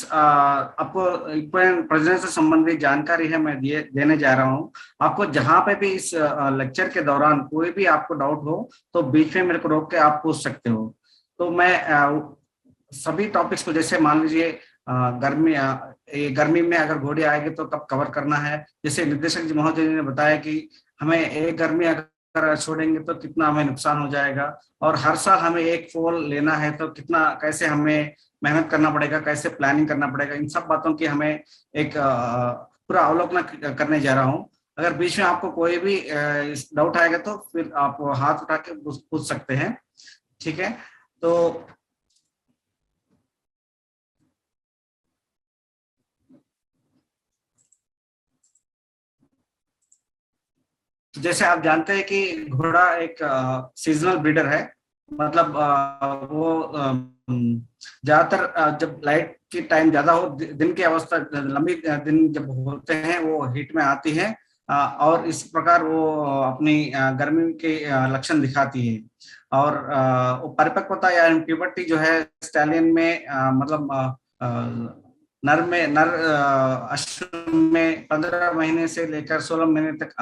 आपको equipment presence से संबंधित जानकारी है, मैं देने जा रहा हूँ आपको। जहां पे भी इस लेक्चर के दौरान कोई भी आपको डाउट हो तो बीच में मेरे को रोक के आप पूछ सकते हो। तो मैं सभी टॉपिक्स को, जैसे मान लीजिए गर्मी में अगर घोड़े आएंगे तो कब कवर करना है, जैसे निर्देशक जी महोदय ने बताया कि हमें एक गर्मी अगर छोड़ेंगे तो कितना हमें नुकसान हो जाएगा, और हर साल हमें एक फॉल लेना है तो कितना, कैसे हमें मेहनत करना पड़ेगा, कैसे प्लानिंग करना पड़ेगा, इन सब बातों की हमें एक पूरा अवलोकन करने जा रहा हूँ। अगर बीच में आपको कोई भी डाउट आएगा तो फिर आप हाथ उठा के पूछ सकते हैं, ठीक है। तो जैसे आप जानते हैं कि घोड़ा एक सीजनल ब्रीडर है, मतलब वो ज्यादातर जब लाइट की टाइम ज्यादा हो, दिन की अवस्था लंबी दिन जब होते हैं वो हीट में आती है, और इस प्रकार वो अपनी गर्मी के लक्षण दिखाती है। और वो परिपक्वता या प्यूबर्टी जो है स्टैलियन में मतलब नर अश्व में 15 महीने से लेकर 16 महीने तक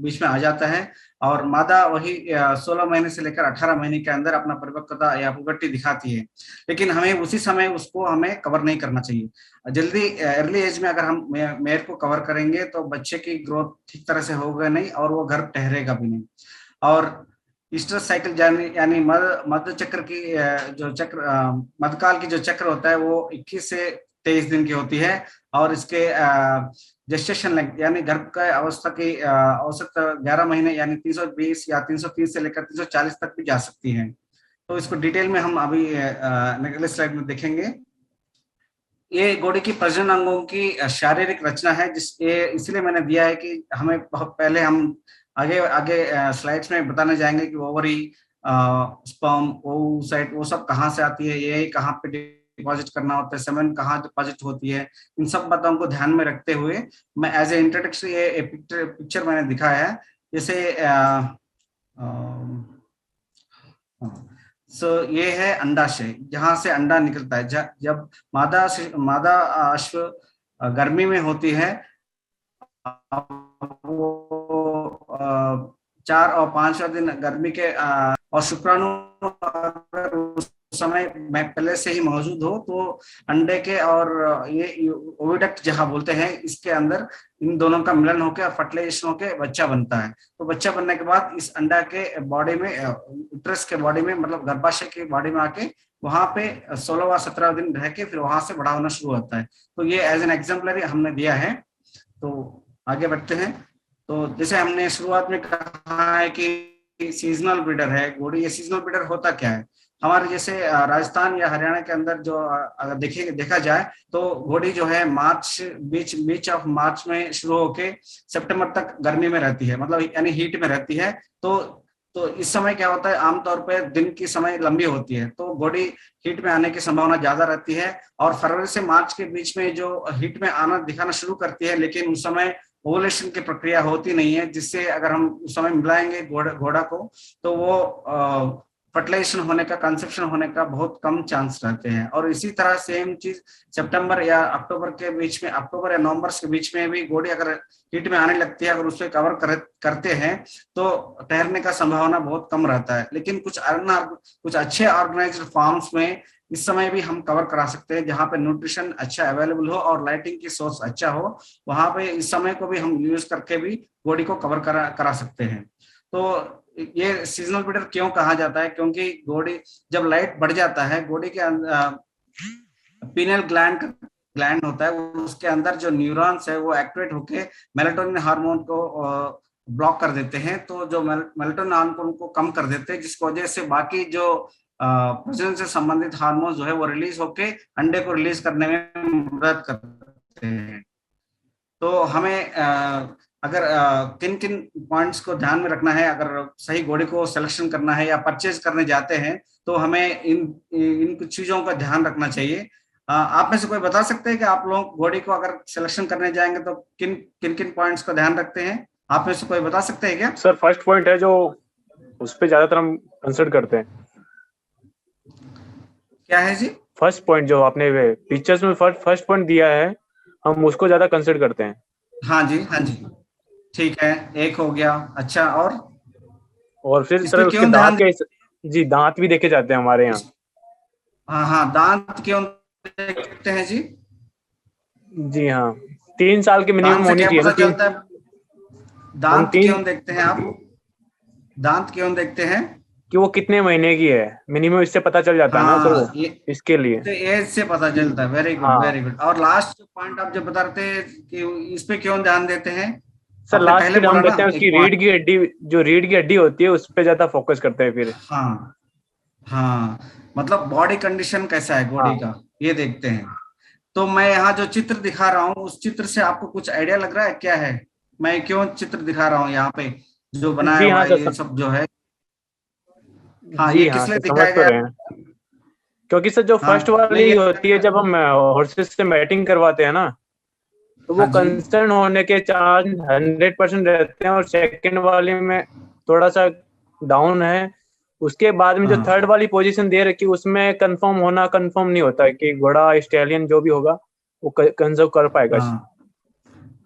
बीच में आ जाता है, और मादा वही 16 महीने से लेकर 18 महीने के अंदर अपना परिपक्वता या पुबर्टी दिखाती है। लेकिन हमें उसी समय उसको हमें कवर नहीं करना चाहिए। जल्दी अर्ली एज में अगर हम मेयर को कवर करेंगे तो बच्चे की ग्रोथ ठीक तरह से होगा नहीं और वो गर्भ ठहरेगा भी नहीं। और ईस्टर साइकिल यानी मध्य चक्र की जो चक्र मध्यकाल की जो चक्र होता है वो 21 से 23 दिन की होती है, और इसके जेस्टेशन लेंथ यानी गर्भ का अवस्था की औसत 11 महीने यानी 320 या 330 से लेकर 340 तक भी जा सकती है। तो इसको डिटेल में हम अभी अगले स्लाइड में देखेंगे। ये घोड़े की प्रजनन अंगों की शारीरिक रचना है, इसलिए मैंने दिया है कि हमें बहुत पहले हम आगे आगे स्लाइड्स में बताने जाएंगे कि ओवरी, स्पर्म, ओवसाइट वो सब कहाँ से आती है, ये कहाँ पे डिपॉजिट करना होता है, सेमेन कहाँ डिपॉजिट होती है, इन सब बातों को ध्यान में रखते हुए मैं एज ए इंट्रोडक्शन ये पिक्चर मैंने दिखाया है। जैसे ये है अंडाशय, जहां से अंडा निकलता है। जब मादा अश्व गर्मी में होती है, वो 4 और 5वां दिन गर्मी के और शुक्राणु अगर उस समय में पहले से ही मौजूद हो तो अंडे के और ये ओविडक्ट जहां बोलते हैं, इसके अंदर इन दोनों का मिलन होकर फर्टिलाइजेशन होकर बच्चा बनता है। तो बच्चा बनने के बाद इस अंडा के बॉडी में, यूट्रस के बॉडी में, मतलब गर्भाशय के बॉडी में आके वहां पे 16 व 17 दिन रह के फिर वहां से बड़ा होना शुरू होता है। तो ये एज एन एग्जाम्पलरी हमने दिया है। तो आगे बढ़ते हैं। तो जैसे हमने शुरुआत में कहा है कि सीजनल ब्रीडर है घोड़ी। ये सीजनल ब्रीडर होता क्या है? हमारे जैसे राजस्थान या हरियाणा के अंदर जो अगर देखा जाए तो घोड़ी जो है बीच ऑफ मार्च में शुरू होके सितंबर तक गर्मी में रहती है, मतलब यानी हीट में रहती है। तो इस समय क्या होता है, आमतौर पर दिन की समय लंबी होती है तो घोड़ी हीट में आने की संभावना ज्यादा रहती है। और फरवरी से मार्च के बीच में जो हीट में आना दिखाना शुरू करती है, लेकिन उस समय ओवुलेशन की प्रक्रिया होती नहीं है, जिससे अगर हम उस समय मिलाएंगे घोड़ा को तो वो फर्टिलाइजेशन होने का, कंसेप्शन होने का बहुत कम चांस रहते हैं। और इसी तरह सेम चीज सितंबर या अक्टूबर के बीच में, अक्टूबर या नवंबर के बीच में भी घोड़ी अगर हीट में आने लगती है, अगर उसको कवर करते हैं तो ठहरने का संभावना बहुत कम रहता है। लेकिन कुछ अच्छे ऑर्गेनाइज्ड फार्म्स में इस समय भी हम कवर करा सकते हैं, जहाँ पे न्यूट्रिशन अच्छा अवेलेबल हो और लाइटिंग की सोर्स अच्छा हो, वहां पे इस समय को भी हम यूज करके भी बॉडी को कवर करा सकते हैं। तो ये सीजनल ब्रीडर क्यों कहा जाता है? क्योंकि घोड़ी जब लाइट बढ़ जाता है, घोड़ी के पीनल ग्लैंड होता है, उसके अंदर जो न्यूरॉन्स है वो एक्टिवेट होके मेलाटोनिन हार्मोन को ब्लॉक कर देते हैं। तो जो मेलाटोनिन हार्मोन को कम कर देते हैं, जिसकी वजह से बाकी जो प्रजनन से संबंधित हार्मोन जो है वो रिलीज होके अंडे को रिलीज करने में मदद करते हैं। तो हमें अगर किन किन पॉइंट्स को ध्यान में रखना है, अगर सही घोड़े को सिलेक्शन करना है या परचेज करने जाते हैं, तो हमें इन कुछ चीजों का ध्यान रखना चाहिए। आप में से कोई बता सकते हैं कि आप लोग घोड़े को अगर सिलेक्शन करने जाएंगे तो किन किन किन पॉइंट्स का ध्यान रखते हैं? आप में से कोई बता सकते हैं क्या? सर फर्स्ट पॉइंट है जो उस पे ज्यादातर हम कंसिडर करते हैं। क्या है जी? फर्स्ट पॉइंट जो आपने पिक्चर्स में फर्स्ट पॉइंट दिया है, हम उसको ज्यादा कंसिडर करते हैं। हाँ जी, हाँ जी, ठीक है, एक हो गया। अच्छा, और और फिर इस सर पे उसके क्यों दांत ध्यान के, जी दांत भी देखे जाते हैं हमारे यहाँ। इस, हाँ हाँ, दांत क्यों देखते हैं जी? जी हाँ, 3 साल की मिनिमम दांत से होनी क्या चाहिए ना, पता तीन। चलता है? हम दांत तीन क्यों देखते हैं आप? दांत क्यों देखते हैं? कि वो कितने महीने की है मिनिमम, इससे पता चल जाता है ना सर वो, हाँ, ये इसके लिए। तो एज से पता चलता है। वेरी गुड, हाँ वेरी गुड। और लास्ट पॉइंट आप जो बता रहे थे कि इस पे क्यों ध्यान देते हैं, सर, आपने लास्ट पहले फिर बोला हम ना देखते हैं एक उसकी पॉइंट। रीढ़ की हड्डी, जो रीढ़ की हड्डी होती है उस पर ज्यादा फोकस करते हैं फिर। हाँ हाँ, मतलब बॉडी कंडीशन कैसा है बॉडी हाँ का, ये देखते हैं। तो मैं यहाँ जो चित्र दिखा रहा हूँ, उस चित्र से आपको कुछ आइडिया लग रहा है क्या है? मैं क्यों चित्र दिखा रहा हूँ यहाँ पे, जो बनाया जी हुआ हाँ है सर, ये सब जो है? हाँ, जी ये हाँ किस लिए सर, समझ दिखाया तो गया? रहे हैं। क्योंकि सर जो फर्स्ट हाँ, नहीं वाली ये, होती है, जब हम हॉर्सेस से मैटिंग करवाते हैं ना, तो वो हाँ जी, कंसर्न होने के चांस 100% रहते हैं, और सेकंड वाले में थोड़ा सा डाउन है। उसके बाद में जो थर्ड हाँ वाली पोजीशन दे रखी है, उसमें कंफर्म नहीं होता है कि घोड़ा स्टैलियन जो भी होगा वो कंजर्व कर पाएगा, हाँ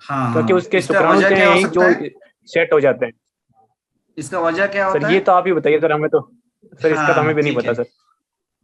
हाँ क्योंकि हाँ, उसके इसका शुक्राणु वजह जो क्या हैं हो यही सकता जो है? सेट हो जाते हैं। इसका वजह क्या सर होता ये है? तो आप ही बताइए सर, हमें तो, सर इसका तो हमें हाँ भी नहीं ठीक पता है, सर।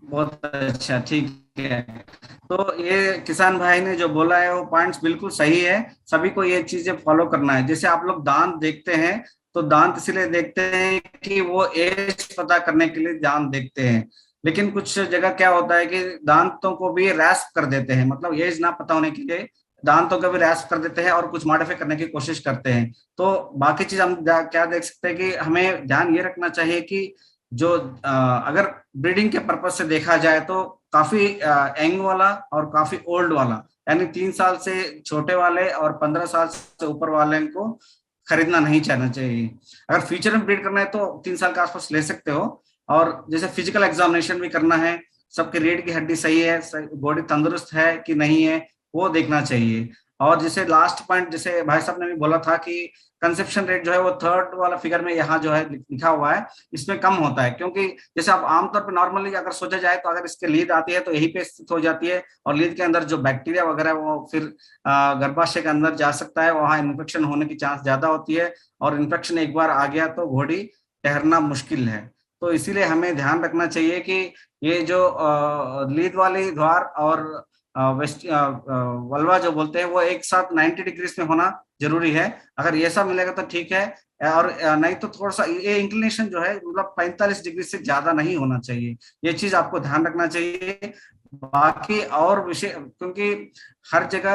बहुत अच्छा, ठीक है। तो ये किसान भाई ने जो बोला है वो पॉइंट्स बिल्कुल सही है। सभी को ये चीजें फॉलो करना है। जैसे आप लोग दांत देखते हैं, तो दांत इसलिए देखते हैं कि वो एज पता करने के लिए दांत देखते हैं। लेकिन कुछ जगह क्या होता है कि दांतों को भी रैस्प कर देते हैं, मतलब एज ना पता होने के लिए दांतों को भी रैस्प कर देते हैं और कुछ मॉडिफाई करने की कोशिश करते हैं। तो बाकी चीज हम क्या देख सकते हैं कि हमें ध्यान ये रखना चाहिए कि जो अगर ब्रीडिंग के पर्पज से देखा जाए तो काफी यंग वाला और काफी ओल्ड वाला, यानी 3 साल से छोटे वाले और 15 साल से ऊपर वाले को खरीदना नहीं चाहना चाहिए। अगर फ्यूचर में ब्रीड करना है तो 3 साल के आसपास ले सकते हो। और जैसे फिजिकल एग्जामिनेशन भी करना है, सबके रीढ़ की हड्डी सही है, बॉडी तंदुरुस्त है कि नहीं है, वो देखना चाहिए। और जैसे लास्ट पॉइंट, जैसे भाई साहब ने भी बोला था कि कंसेप्शन रेट जो है वो थर्ड वाला फिगर में यहाँ जो है लिखा हुआ है, इसमें कम होता है। क्योंकि जैसे आप आमतौर पर नॉर्मली अगर सोचा जाए तो अगर इसके लीद आती है तो यहीं पे स्थित हो जाती है, और लीद के अंदर जो बैक्टीरिया वगैरह वो फिर गर्भाशय के अंदर जा सकता है, वहां इन्फेक्शन होने की चांस ज्यादा होती है। और इन्फेक्शन एक बार आ गया तो घोड़ी ठहरना मुश्किल है। तो इसीलिए हमें ध्यान रखना चाहिए कि ये जो लीद वाली द्वार और वेस्ट वल्वा जो बोलते हैं वो एक साथ 90 डिग्री में होना जरूरी है। अगर ये सब मिलेगा तो ठीक है। और नहीं तो थोड़ा सा ये इंक्लिनेशन जो है मतलब 45 डिग्री से ज्यादा नहीं होना चाहिए। ये चीज आपको ध्यान रखना चाहिए। बाकी और विषय, क्योंकि हर जगह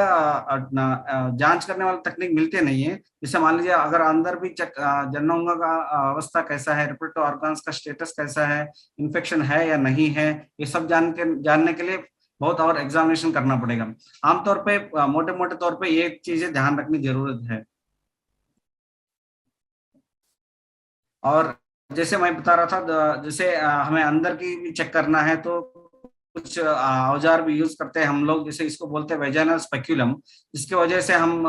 जांच करने वाली तकनीक मिलते नहीं है। जैसे मान लीजिए अगर अंदर भी जननांगों का अवस्था कैसा है, रिप्रोडक्टिव ऑर्गन्स का स्टेटस कैसा है, इन्फेक्शन है या नहीं है, ये सब जानने के लिए बहुत और एग्जामिनेशन करना पड़ेगा। आमतौर पे मोटे मोटे तौर पे ये चीजें ध्यान रखने की जरूरत है। और जैसे मैं बता रहा था, जैसे हमें अंदर की भी चेक करना है तो कुछ औजार भी यूज करते हैं हम लोग, जैसे इसको बोलते हैं वेजाइनल स्पेक्यूलम। जिसकी वजह से हम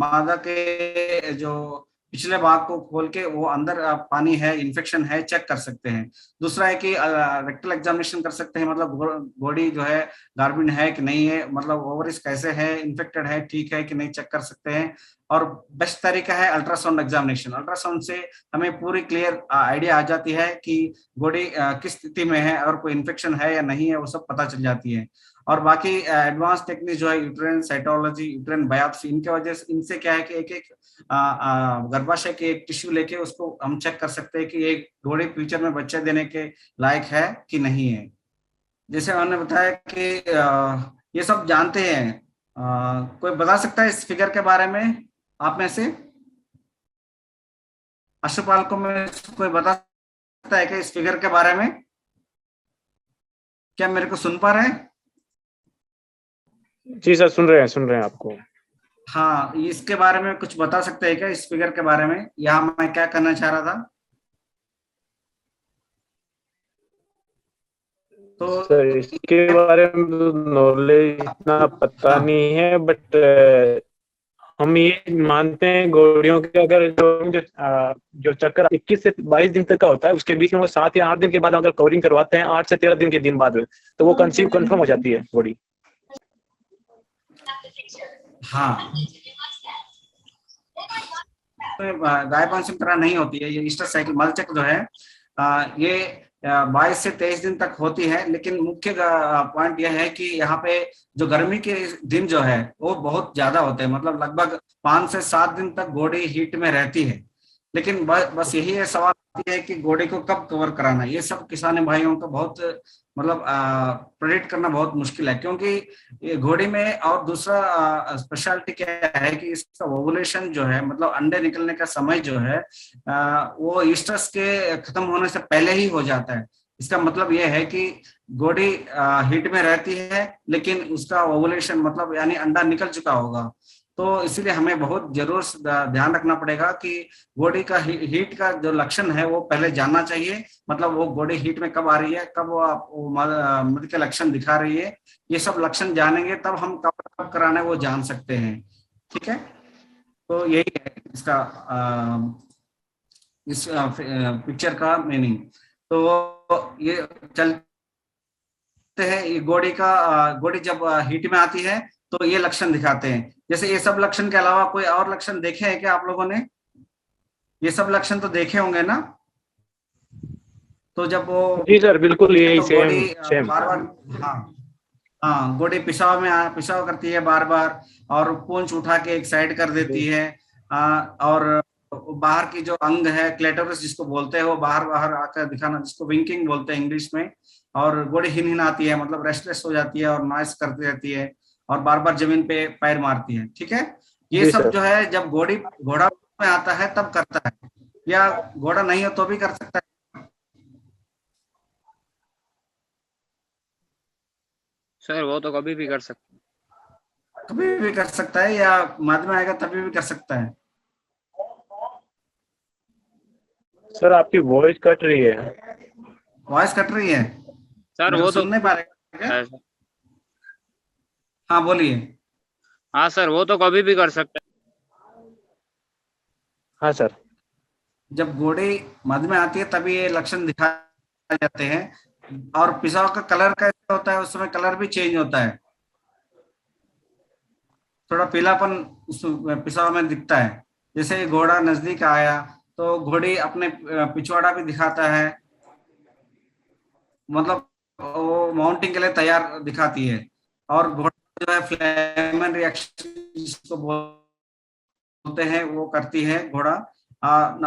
मादा के जो पिछले भाग को खोल के वो अंदर पानी है, इन्फेक्शन है, चेक कर सकते हैं। दूसरा है कि रेक्टल एग्जामिनेशन कर सकते हैं, मतलब बॉडी जो है गार्बिन है कि नहीं है, मतलब ओवरिस कैसे है, इन्फेक्टेड है, ठीक है कि नहीं, चेक कर सकते हैं। और बेस्ट तरीका है अल्ट्रासाउंड एग्जामिनेशन। अल्ट्रासाउंड से हमें पूरी क्लियर आइडिया आ जाती है कि बॉडी किस स्थिति में है, और कोई इन्फेक्शन है या नहीं है, वो सब पता चल जाती है। और बाकी एडवांस टेक्निक जो है यूट्रेन साइटोलॉजी, यूट्रेन बायोप्सी, इनके वजह से, इनसे क्या है कि एक एक गर्भाशय के एक टिश्यू लेके उसको हम चेक कर सकते हैं कि एक घोड़े फ्यूचर में बच्चे देने के लायक है कि नहीं है। जैसे उन्होंने बताया कि ये सब जानते हैं। कोई बता सकता है इस फिगर के बारे में आप में से? पशुपालकों में से कोई बता सकता है कि इस फिगर के बारे में? क्या मेरे को सुन पा रहे हैं? जी सर, सुन रहे हैं आपको। हाँ, इसके बारे में कुछ बता सकते हैं क्या, इस फिगर के बारे में? यहाँ मैं क्या करना चाह रहा था सर तो इसके बारे में नॉलेज इतना पता हाँ नहीं है, बट हम ये मानते हैं घोड़ियों के अगर जो चक्कर 21 से 22 दिन तक का होता है, उसके बीच में वो 7 या 8 दिन के बाद अगर कवरिंग करवाते हैं, 8 से 13 दिन के दिन बाद में, तो वो कंसीव कंफर्म हो जाती है घोड़ी। हाँ, गाय पंचम तरह नहीं होती है ये ईस्टर साइकिल। मलचक्र जो है ये 22 से 23 दिन तक होती है, लेकिन मुख्य पॉइंट यह है कि यहाँ पे जो गर्मी के दिन जो है वो बहुत ज्यादा होते हैं, मतलब लगभग 5 से 7 दिन तक घोड़ी हीट में रहती है। लेकिन बस यही है सवाल आती है कि घोड़ी को कब कवर कराना। ये सब किसान भाइयों का बहुत मतलब प्रेडिक्ट करना बहुत मुश्किल है, क्योंकि ये घोड़ी में और दूसरा स्पेशलिटी क्या है कि इसका ओवुलेशन जो है, मतलब अंडे निकलने का समय जो है वो ईस्टर्स के खत्म होने से पहले ही हो जाता है। इसका मतलब ये है कि घोड़ी हीट में रहती है, लेकिन उसका ओवुलेशन मतलब यानी अंडा निकल चुका होगा। तो इसीलिए हमें बहुत जरूर ध्यान रखना पड़ेगा कि घोड़ी का हीट का जो लक्षण है वो पहले जानना चाहिए। मतलब वो घोड़ी हीट में कब आ रही है, कब वो मृत के लक्षण दिखा रही है, ये सब लक्षण जानेंगे तब हम कब कराना है वो जान सकते हैं। ठीक है, तो यही है इसका इस पिक्चर का मीनिंग। तो ये चलते हैं, ये घोड़ी जब हीट में आती है तो ये लक्षण दिखाते हैं। जैसे ये सब लक्षण के अलावा कोई और लक्षण देखे हैं क्या आप लोगों ने? ये सब लक्षण तो देखे होंगे ना? तो जब वो जी सर, बिल्कुल यही तो घोड़ी सेम। बार बार, हाँ हाँ, घोड़ी पिशाव करती है बार बार, और पूंछ उठा के एक साइड कर देती है। और बाहर की जो अंग है क्लेटोरिस जिसको बोलते हैं, वो बाहर बाहर आकर दिखाना, जिसको विंकिंग बोलते हैं इंग्लिश में। और घोड़ी हिनहिनाती है, मतलब रेस्टलेस हो जाती है और नॉइस करती रहती है, और बार बार जमीन पे पैर मारती है। ठीक है, ये जी सब सर। जो है जब घोड़ा में आता है तब करता है, या घोड़ा नहीं हो तो भी कर सकता है? सर वो तो कभी भी कर सकते हैं। कभी भी कर सकता है, या बाद में आएगा तभी भी कर सकता है? सर आपकी वॉइस कट रही है। वॉइस कट रही है? सर मेरे वो को तो सुन नहीं पा रहे क्या? है सर। हाँ बोलिए। हाँ सर, वो तो कभी भी कर सकते हैं। हाँ सर। जब घोड़ी मध में आती है तभी ये लक्षण दिखाए जाते हैं। और पिसाव का कलर कैसा होता है, उस समय कलर भी चेंज होता है, थोड़ा पीलापन उस पिसाव में दिखता है। जैसे घोड़ा नजदीक आया तो घोड़ी अपने पिछवाड़ा भी दिखाता है, मतलब वो माउंटिंग के लिए तैयार दिखाती है। और घोड़ा जो है फ्लेमन रिएक्शन जिसको बोलते हैं वो करती है घोड़ा।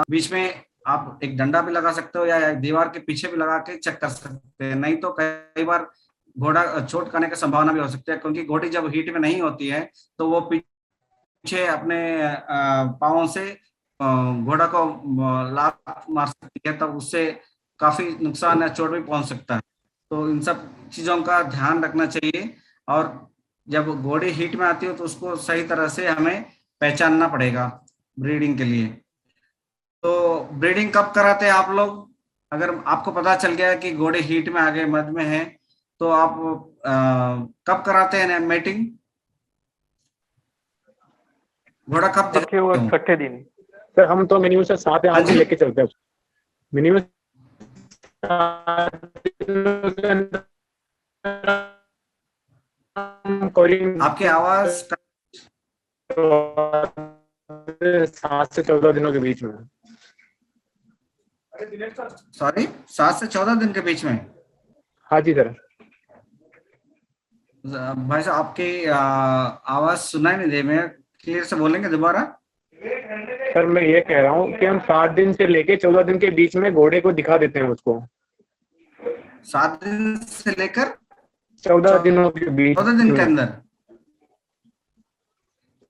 बीच में आप एक डंडा भी लगा सकते हो, या दीवार के पीछे भी लगा के चेक कर सकते हैं। नहीं तो कई बार घोड़ा चोट खाने की संभावना भी हो सकती है, क्योंकि घोड़ी जब हीट में नहीं होती है तो वो पीछे अपने पाँवों से घोड़ा को लात मार सकती है, तब उससे काफी नुकसान या चोट भी पहुंच सकता है। तो इन सब चीजों का ध्यान रखना चाहिए। और जब घोड़ी हीट में आती है तो उसको सही तरह से हमें पहचानना पड़ेगा ब्रीडिंग के लिए। तो ब्रीडिंग कब कराते हैं आप लोग? अगर आपको पता चल गया कि घोड़े हीट में आ गए, मध में है, तो आप कब कराते हैं मेटिंग? घोड़ा कब छठे और छठे दिन। सर हम तो मिनिमम से 7 या 8 दिन लेके चलते हैं मिनिमम। आपकी आवाज 7 से 14 दिनों के बीच में। सॉरी, 7 से 14 दिन के बीच में? हाँ जी सर। भाई साहब आपकी आवाज सुनाई नहीं दे, मैं क्लियर से बोलेंगे दोबारा? सर मैं ये कह रहा हूँ कि हम 7 दिन से लेके 14 दिन के बीच में घोड़े को दिखा देते हैं उसको। 7 दिन से लेकर 14 दिनों के बीच 14 दिन के अंदर?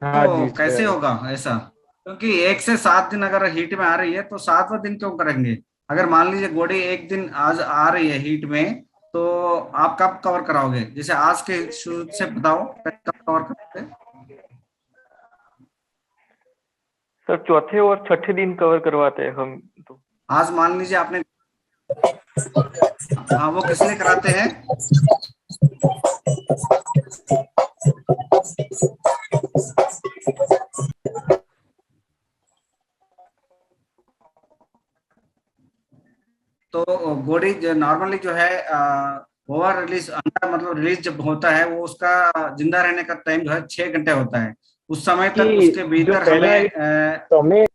हाँ तो जी कैसे सर। होगा ऐसा? क्योंकि 1 से 7 दिन अगर हीट में आ रही है तो 7वां दिन क्यों करेंगे? अगर मान लीजिए घोड़ी एक दिन आज आ रही है हीट में, तो आप कब कवर कराओगे? जैसे आज के शुरू से बताओ, कब कवर करोगे? सर चौथे और छठे दिन कवर करवाते हैं हम तो। आज मान लीजिए आपने, हाँ, वो किस लिए कराते हैं? जो नॉर्मली जो है ओवर रिलीज अंडा मतलब रिलीज जब होता है वो उसका जिंदा रहने का टाइम जो है 6 घंटे होता है। उस समय तक कि उसके जो भीतर पहला हमें तो हमें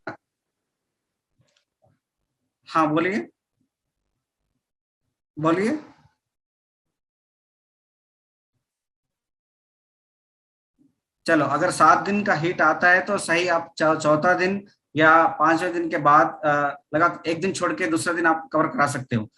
हाँ बोलिए बोलिए। चलो अगर 7 दिन का हीट आता है तो सही, आप चौथा दिन या 5वें दिन के बाद लगा एक दिन छोड़ के दूसरा दिन आप कवर करा सकते हो,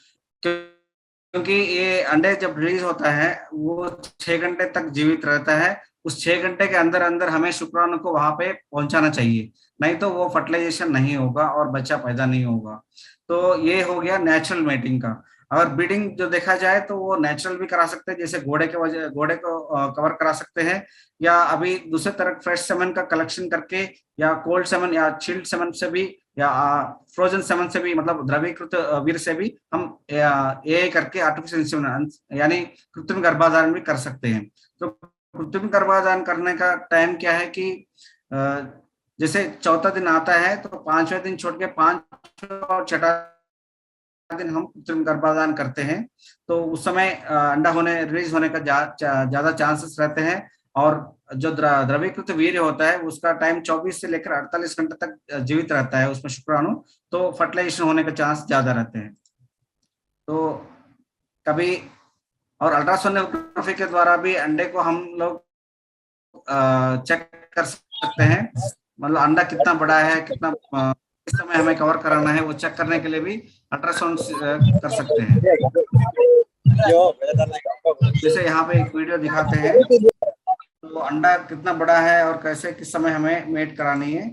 क्योंकि ये अंडे जब रिलीज होता है वो 6 घंटे तक जीवित रहता है। उस 6 घंटे के अंदर अंदर हमें शुक्राणु को वहां पे पहुंचाना चाहिए, नहीं तो वो फर्टिलाइजेशन नहीं होगा और बच्चा पैदा नहीं होगा। तो ये हो गया नेचुरल मेटिंग का। अगर ब्रीडिंग जो देखा जाए तो वो नेचुरल भी करा सकते हैं, जैसे घोड़े को कवर करा सकते हैं, या अभी दूसरे तरह फ्रेश सेमन का कलेक्शन करके, या कोल्ड सेमन या चिल्ड सेमन से भी, या फ्रोजन सेमन से भी, मतलब द्रवीकृत वीर से भी हम ये करके आर्टिफिशियल इंसेमिनेशन यानी कृत्रिम गर्भाधान भी कर सकते हैं। तो कृत्रिम गर्भाधान करने का टाइम क्या है कि जैसे चौथा दिन आता है तो 5वें दिन छोड़ के 5 और छठा दिन हम कृत्रिम गर्भाधान करते हैं। तो उस समय अंडा होने रिलीज होने का ज्यादा चांसेस रहते हैं। और जो द्रवीकृत वीर्य होता है उसका टाइम 24 से लेकर 48 घंटे तक जीवित रहता है उसमें शुक्राणु, तो फर्टिलाइजेशन होने का चांस ज्यादा रहते हैं। तो कभी और अल्ट्रासोनोग्राफी के द्वारा भी अंडे को हम लोग चेक कर सकते हैं, मतलब अंडा कितना बड़ा है, कितना किस समय हमें कवर कराना है, वो चेक करने के लिए भी अल्ट्रासाउंड कर सकते हैं। जैसे यहाँ पे एक वीडियो दिखाते हैं, तो अंडा कितना बड़ा है और कैसे किस समय हमें मेट करानी है।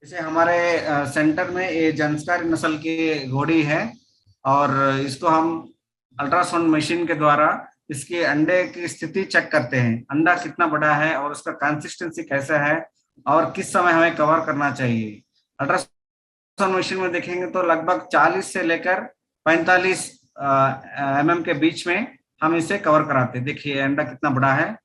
जैसे हमारे सेंटर में ये जंस्कार नस्ल की घोड़ी है, और इसको हम अल्ट्रासाउंड मशीन के द्वारा इसके अंडे की स्थिति चेक करते हैं, अंडा कितना बड़ा है और उसका कंसिस्टेंसी कैसा है और किस समय हमें कवर करना चाहिए। अल्ट्रासाउंड मशीन में देखेंगे तो लगभग 40 से लेकर 45 mm के बीच में हम इसे कवर कराते हैं। देखिए अंडा कितना बड़ा है।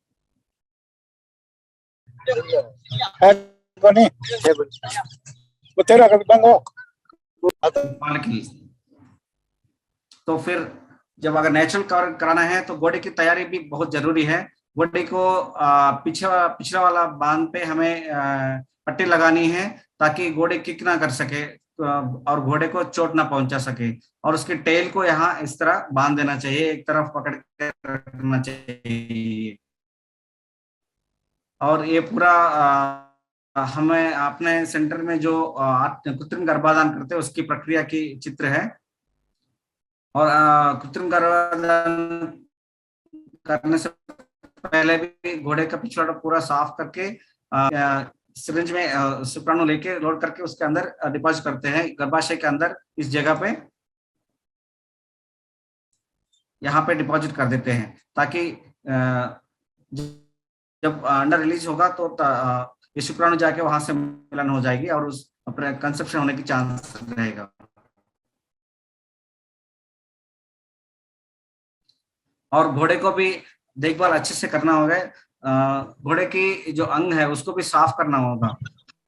तो फिर जब अगर नेचुरल कवर कराना है तो गोडे की तैयारी भी बहुत जरूरी है। गोडे को पिछला वाला बांध पे हमें पट्टी लगानी है ताकि घोड़े किक ना कर सके और घोड़े को चोट ना पहुंचा सके, और उसके टेल को यहाँ इस तरह बांध देना चाहिए, एक तरफ पकड़ के रखना चाहिए। और ये पूरा हमें अपने सेंटर में जो कृत्रिम गर्भाधान करते हैं उसकी प्रक्रिया की चित्र है। और कृत्रिम गर्भाधान करने से पहले भी घोड़े का पिछवाड़ा पूरा साफ करके सिरिंज में शुक्राणु लेके लोड करके उसके अंदर डिपॉजिट करते हैं गर्भाशय के अंदर, इस जगह पे यहाँ पे डिपॉजिट कर देते हैं, ताकि जब अंडा रिलीज होगा तो ये शुक्राणु जाके वहां से मिलन हो जाएगी और उस अपने कंसेप्शन होने की चांस रहेगा। और घोड़े को भी देखभाल अच्छे से करना होगा। घोड़े की जो अंग है उसको भी साफ करना होगा,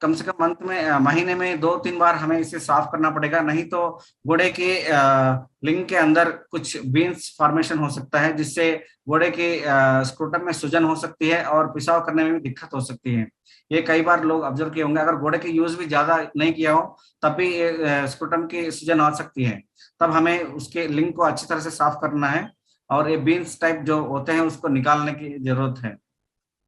कम से कम मंथ में महीने में 2-3 बार हमें इसे साफ करना पड़ेगा, नहीं तो घोड़े के लिंग के अंदर कुछ बीन्स फॉर्मेशन हो सकता है, जिससे घोड़े के स्क्रोटम में सूजन हो सकती है और पेशाब करने में भी दिक्कत हो सकती है। ये कई बार लोग ऑब्जर्व किए होंगे, अगर घोड़े के यूज भी ज्यादा नहीं किया हो तब भी स्क्रोटम की सूजन आ सकती है। तब हमें उसके लिंग को अच्छी तरह से साफ करना है और ये बीन्स टाइप जो होते हैं उसको निकालने की जरूरत है।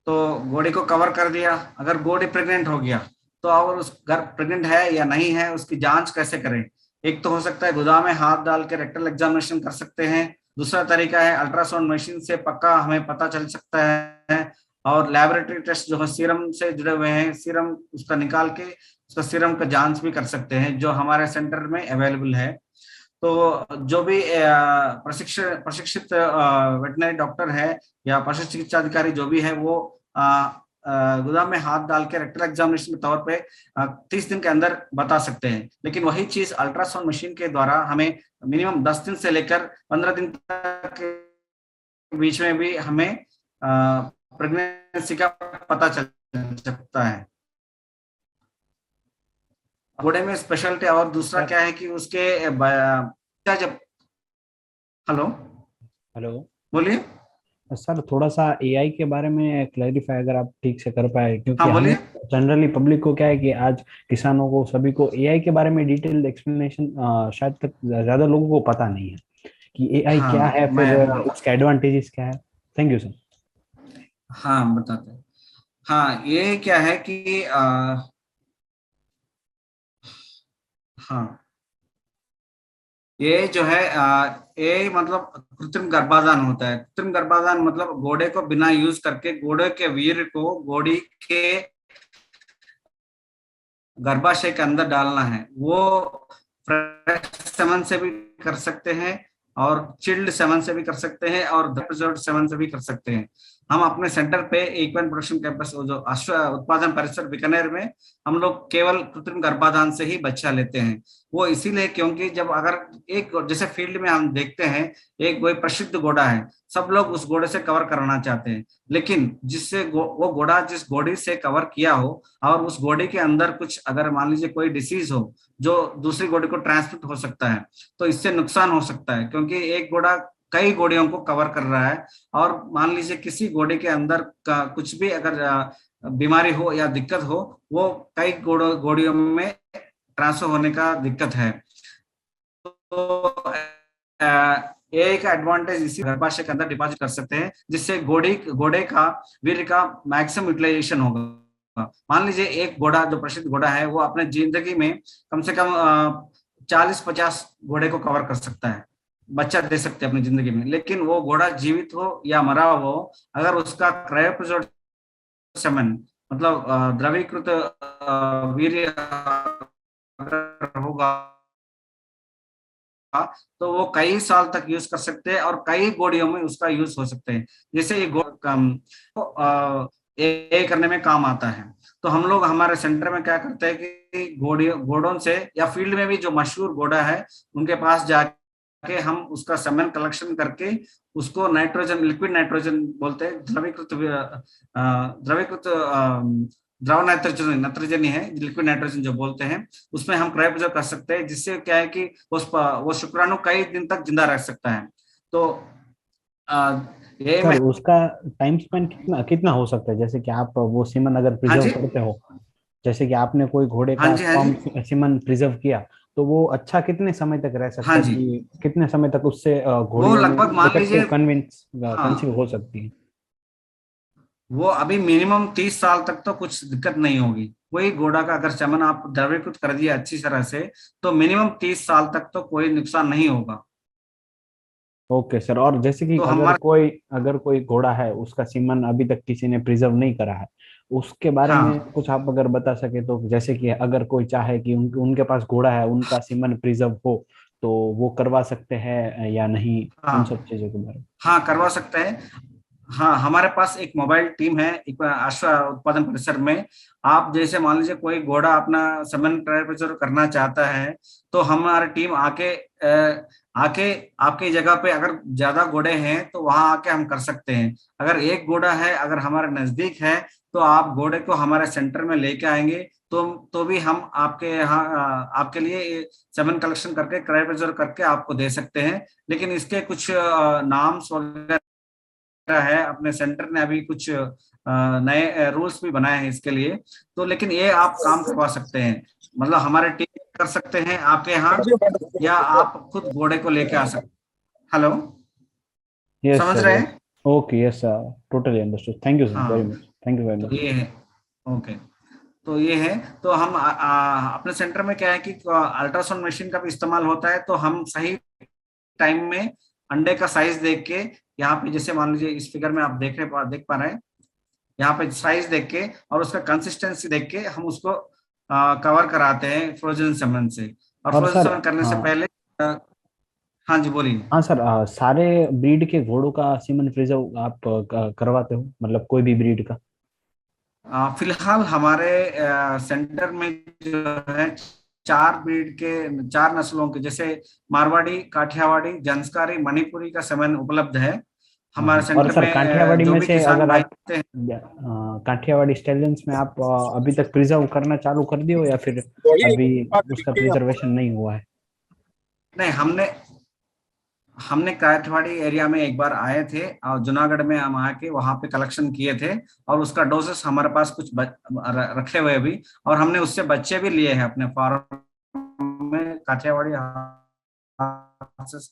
तो घोड़ी को कवर कर दिया। अगर घोड़ी प्रेग्नेंट हो गया तो और उस घर प्रेग्नेंट है या नहीं है उसकी जांच कैसे करें? एक तो हो सकता है गोदाम में हाथ डाल के रेक्टल एग्जामिनेशन कर सकते हैं, दूसरा तरीका है अल्ट्रासाउंड मशीन से पक्का हमें पता चल सकता है, और लेबोरेटरी टेस्ट जो है सीरम से जुड़े हुए हैं, सीरम उसका निकाल के उसका सीरम का जांच भी कर सकते हैं जो हमारे सेंटर में अवेलेबल है। तो जो भी प्रशिक्षित वेटनरी डॉक्टर है या पशु चिकित्सा अधिकारी जो भी है वो गोदाम में हाथ डाल के रेक्टल एग्जामिनेशन के तौर पे 30 दिन के अंदर बता सकते हैं। लेकिन वही चीज अल्ट्रासाउंड मशीन के द्वारा हमें मिनिमम 10 दिन से लेकर 15 दिन तक के बीच में भी हमें प्रेगनेंसी का पता चल सकता है। घोड़े में स्पेशलिटी और दूसरा क्या है कि उसके जब हेलो हेलो बोलिए। सर, थोड़ा सा एआई के बारे में क्लैरिफाई अगर आप ठीक से कर पाए, क्योंकि हाँ हमें बोलिए। जनरली पब्लिक को क्या है कि आज किसानों को सभी को एआई के बारे में डिटेल्ड एक्सप्लेनेशन शायद तक ज्यादा लोगों को पता नहीं है कि एआई क्या हाँ है, फिर मैं उसके एडवांटेजेस क्या है। Thank you sir. हाँ बताते हैं। हाँ ये क्या है कि हाँ ये जो है ये मतलब कृत्रिम गर्भाधान होता है। कृत्रिम गर्भाधान मतलब घोड़े को बिना यूज करके घोड़े के वीर्य को घोड़ी के गर्भाशय के अंदर डालना है। वो फ्रेश सेवन से भी कर सकते हैं और चिल्ड सेवन से भी कर सकते हैं और प्रिजर्व्ड सेवन से भी कर सकते हैं। हम अपने सेंटर पे इक्विन प्रोडक्शन कैंपस जो अश्व उत्पादन परिसर बीकानेर में हम लोग केवल कृत्रिम गर्भाधान से ही बच्चा लेते हैं। वो इसीलिए क्योंकि जब अगर एक जैसे फील्ड में हम देखते हैं एक कोई प्रसिद्ध घोड़ा है, सब लोग उस घोड़े से कवर कराना चाहते हैं, लेकिन जिससे वो घोड़ा जिस घोड़ी से कवर किया हो और उस घोड़े के अंदर कुछ अगर मान लीजिए कोई डिसीज हो जो दूसरी घोड़े को ट्रांसमिट हो सकता है, तो इससे नुकसान हो सकता है। क्योंकि एक घोड़ा कई घोड़ियों को कवर कर रहा है और मान लीजिए किसी घोड़े के अंदर का कुछ भी अगर बीमारी हो या दिक्कत हो, वो कई घोड़ियों में ट्रांसफर होने का दिक्कत है। तो ये एक एडवांटेज इसी गर्भाशय के अंदर डिपॉजिट कर सकते हैं, जिससे घोड़े का वीर्य का मैक्सिमम यूटिलाइजेशन होगा। मान लीजिए एक घोड़ा जो प्रसिद्ध घोड़ा है वो अपने जिंदगी में कम से कम 40-50 घोड़े को कवर कर सकता है, बच्चा दे सकते हैं अपनी जिंदगी में। लेकिन वो घोड़ा जीवित हो या मरा हो, अगर उसका क्रायोप्रिजर्व्ड सेमन मतलब द्रवीकृत वीर्य होगा तो वो कई साल तक यूज कर सकते हैं और कई घोड़ियों में उसका यूज हो सकते हैं। जैसे ये ये करने में काम आता है। तो हम लोग हमारे सेंटर में क्या करते हैं कि घोड़ों से या फील्ड में भी जो मशहूर घोड़ा है उनके पास जाके हम उसका सेमेन कलेक्शन करके उसको नाइट्रोजन लिक्विड नाइट्रोजन बोलते हैं, द्रवीकृत द्रव नाइट्रोजन नत्रजनी है, लिक्विड नाइट्रोजन जो बोलते हैं, उसमें हम क्रायोप्रिजर्व कर सकते हैं, जिससे क्या है कि वो शुक्राणु कई दिन तक जिंदा रह सकता है। तो ये सर, मैं उसका टाइम स्पेन कितना कितना हो सकता है? जैसे कि आप वो सीमन अगर हाँ प्रिजर्व जी करते हो, जैसे कि आपने कोई घोड़े हाँ का जी हाँ जी स्पर्म सीमन प्रिजर्व किया, तो वो अच्छा कितने समय तक रह सकता हाँ है, जी कि कितने समय तक उससे वो घोड़ियों में लगभग मान इफेक्टिव लीजिए कन्विंस कंसीव हाँ हो सकती है? वो अभी मिनिमम 30 साल तक तो कुछ दिक्कत नहीं होगी। कोई घोड़ा का अगर चमन आप द्रवीकृत कर दिया अच्छी तरह से तो मिनिमम 30 साल तक तो कोई नुकसान नहीं होगा। Okay sir. और जैसे कि तो अगर हमारे कोई घोड़ा है, उसका सीमन अभी तक किसी ने प्रिजर्व नहीं करा है, उसके बारे में हाँ कुछ आप अगर बता सके तो। जैसे कि अगर कोई चाहे कि उनके पास घोड़ा है, उनका सीमन प्रिजर्व हो, तो वो करवा सकते हैं या नहीं, उन सब हाँ चीजों के बारे में। हाँ करवा सकते हैं। हाँ हमारे पास एक मोबाइल टीम है एक अश्व उत्पादन परिसर में। आप जैसे मान लीजिए कोई घोड़ा अपना समन ट्रायल करना चाहता है तो हमारी टीम आके आपकी जगह पे अगर ज्यादा घोड़े हैं तो वहां आके हम कर सकते हैं। अगर एक घोड़ा है अगर हमारे नजदीक है तो आप घोड़े को हमारे सेंटर में लेके आएंगे तो भी हम आपके यहाँ आपके लिए सेमन कलेक्शन करके क्रायोप्रिजर्व करके आपको दे सकते हैं। लेकिन इसके कुछ नाम्स वगैरह है, अपने सेंटर ने अभी कुछ नए रूल्स भी बनाए हैं इसके लिए। तो लेकिन ये आप काम करवा सकते हैं, मतलब हमारे टीम कर सकते हैं आपके यहाँ, या आप खुद घोड़े को लेके आ सकते। हेलो यस समझ सर, रहे यस। हैं। Okay, yes sir, totally understood. Thank you sir, very हाँ मच। थैंक यू वेरी तो मच। ये है। ओके तो ये है। तो हम अपने सेंटर में क्या है कि अल्ट्रासाउंड मशीन का भी इस्तेमाल होता है। तो हम सही टाइम में अंडे का साइज देख के, यहाँ पे जैसे मान लीजिए इस फिगर में आप देख पा रहे हैं, यहाँ पे साइज देख के और उसका कंसिस्टेंसी देख के हम उसको कवर कराते हैं फ्रोजन सेमन से। और और फ्रोजन सर, सेमन करने से पहले हाँ जी बोलिए। हाँ सर, सारे ब्रीड के घोड़ों का सीमन प्रिजर्व आप करवाते हो, मतलब कोई भी ब्रीड का? फिलहाल हमारे सेंटर में जो है 4 नस्लों के, जैसे मारवाड़ी, काठियावाड़ी, जंसकारी, मणिपुरी का सेमन उपलब्ध है हाँ हमारे हाँ। और सेंटर सर, में। काठियावाड़ी जो में भी से किसान अगर भाई आप होते हैं काठियावाड़ी स्टैलियंस में आप अभी तक प्रिजर्व करना चालू कर दिए हो, या फिर अभी उसका प्रिजर्वेशन नहीं हुआ है? नहीं, हमने काठवाड़ी एरिया में एक बार आए थे और जूनागढ़ में हम आके वहां पे कलेक्शन किए थे, और उसका डोसेस हमारे पास कुछ रखे हुए भी, और हमने उससे बच्चे भी लिए हैं अपने फार्म में काठियावाड़ी हाथ से।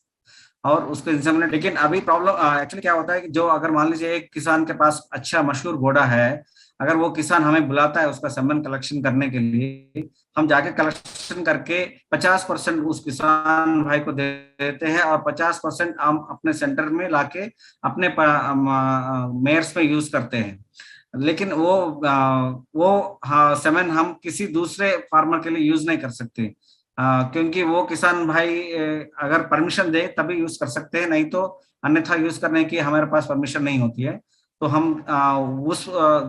और उसको इंसेमिनेट, लेकिन अभी प्रॉब्लम एक्चुअली क्या होता है कि जो अगर मान लीजिए एक किसान के पास अच्छा मशहूर घोड़ा है, अगर वो किसान हमें बुलाता है उसका सेमन कलेक्शन करने के लिए, हम जाके कलेक्शन करके 50% उस किसान भाई को दे देते हैं, और 50% हम अपने सेंटर में लाके अपने मेयर्स में यूज करते हैं। लेकिन वो हाँ सेमन हम किसी दूसरे फार्मर के लिए यूज नहीं कर सकते, क्योंकि वो किसान भाई अगर परमिशन दे तभी यूज कर सकते हैं, नहीं तो अन्यथा यूज करने की हमारे पास परमिशन नहीं होती है। तो हम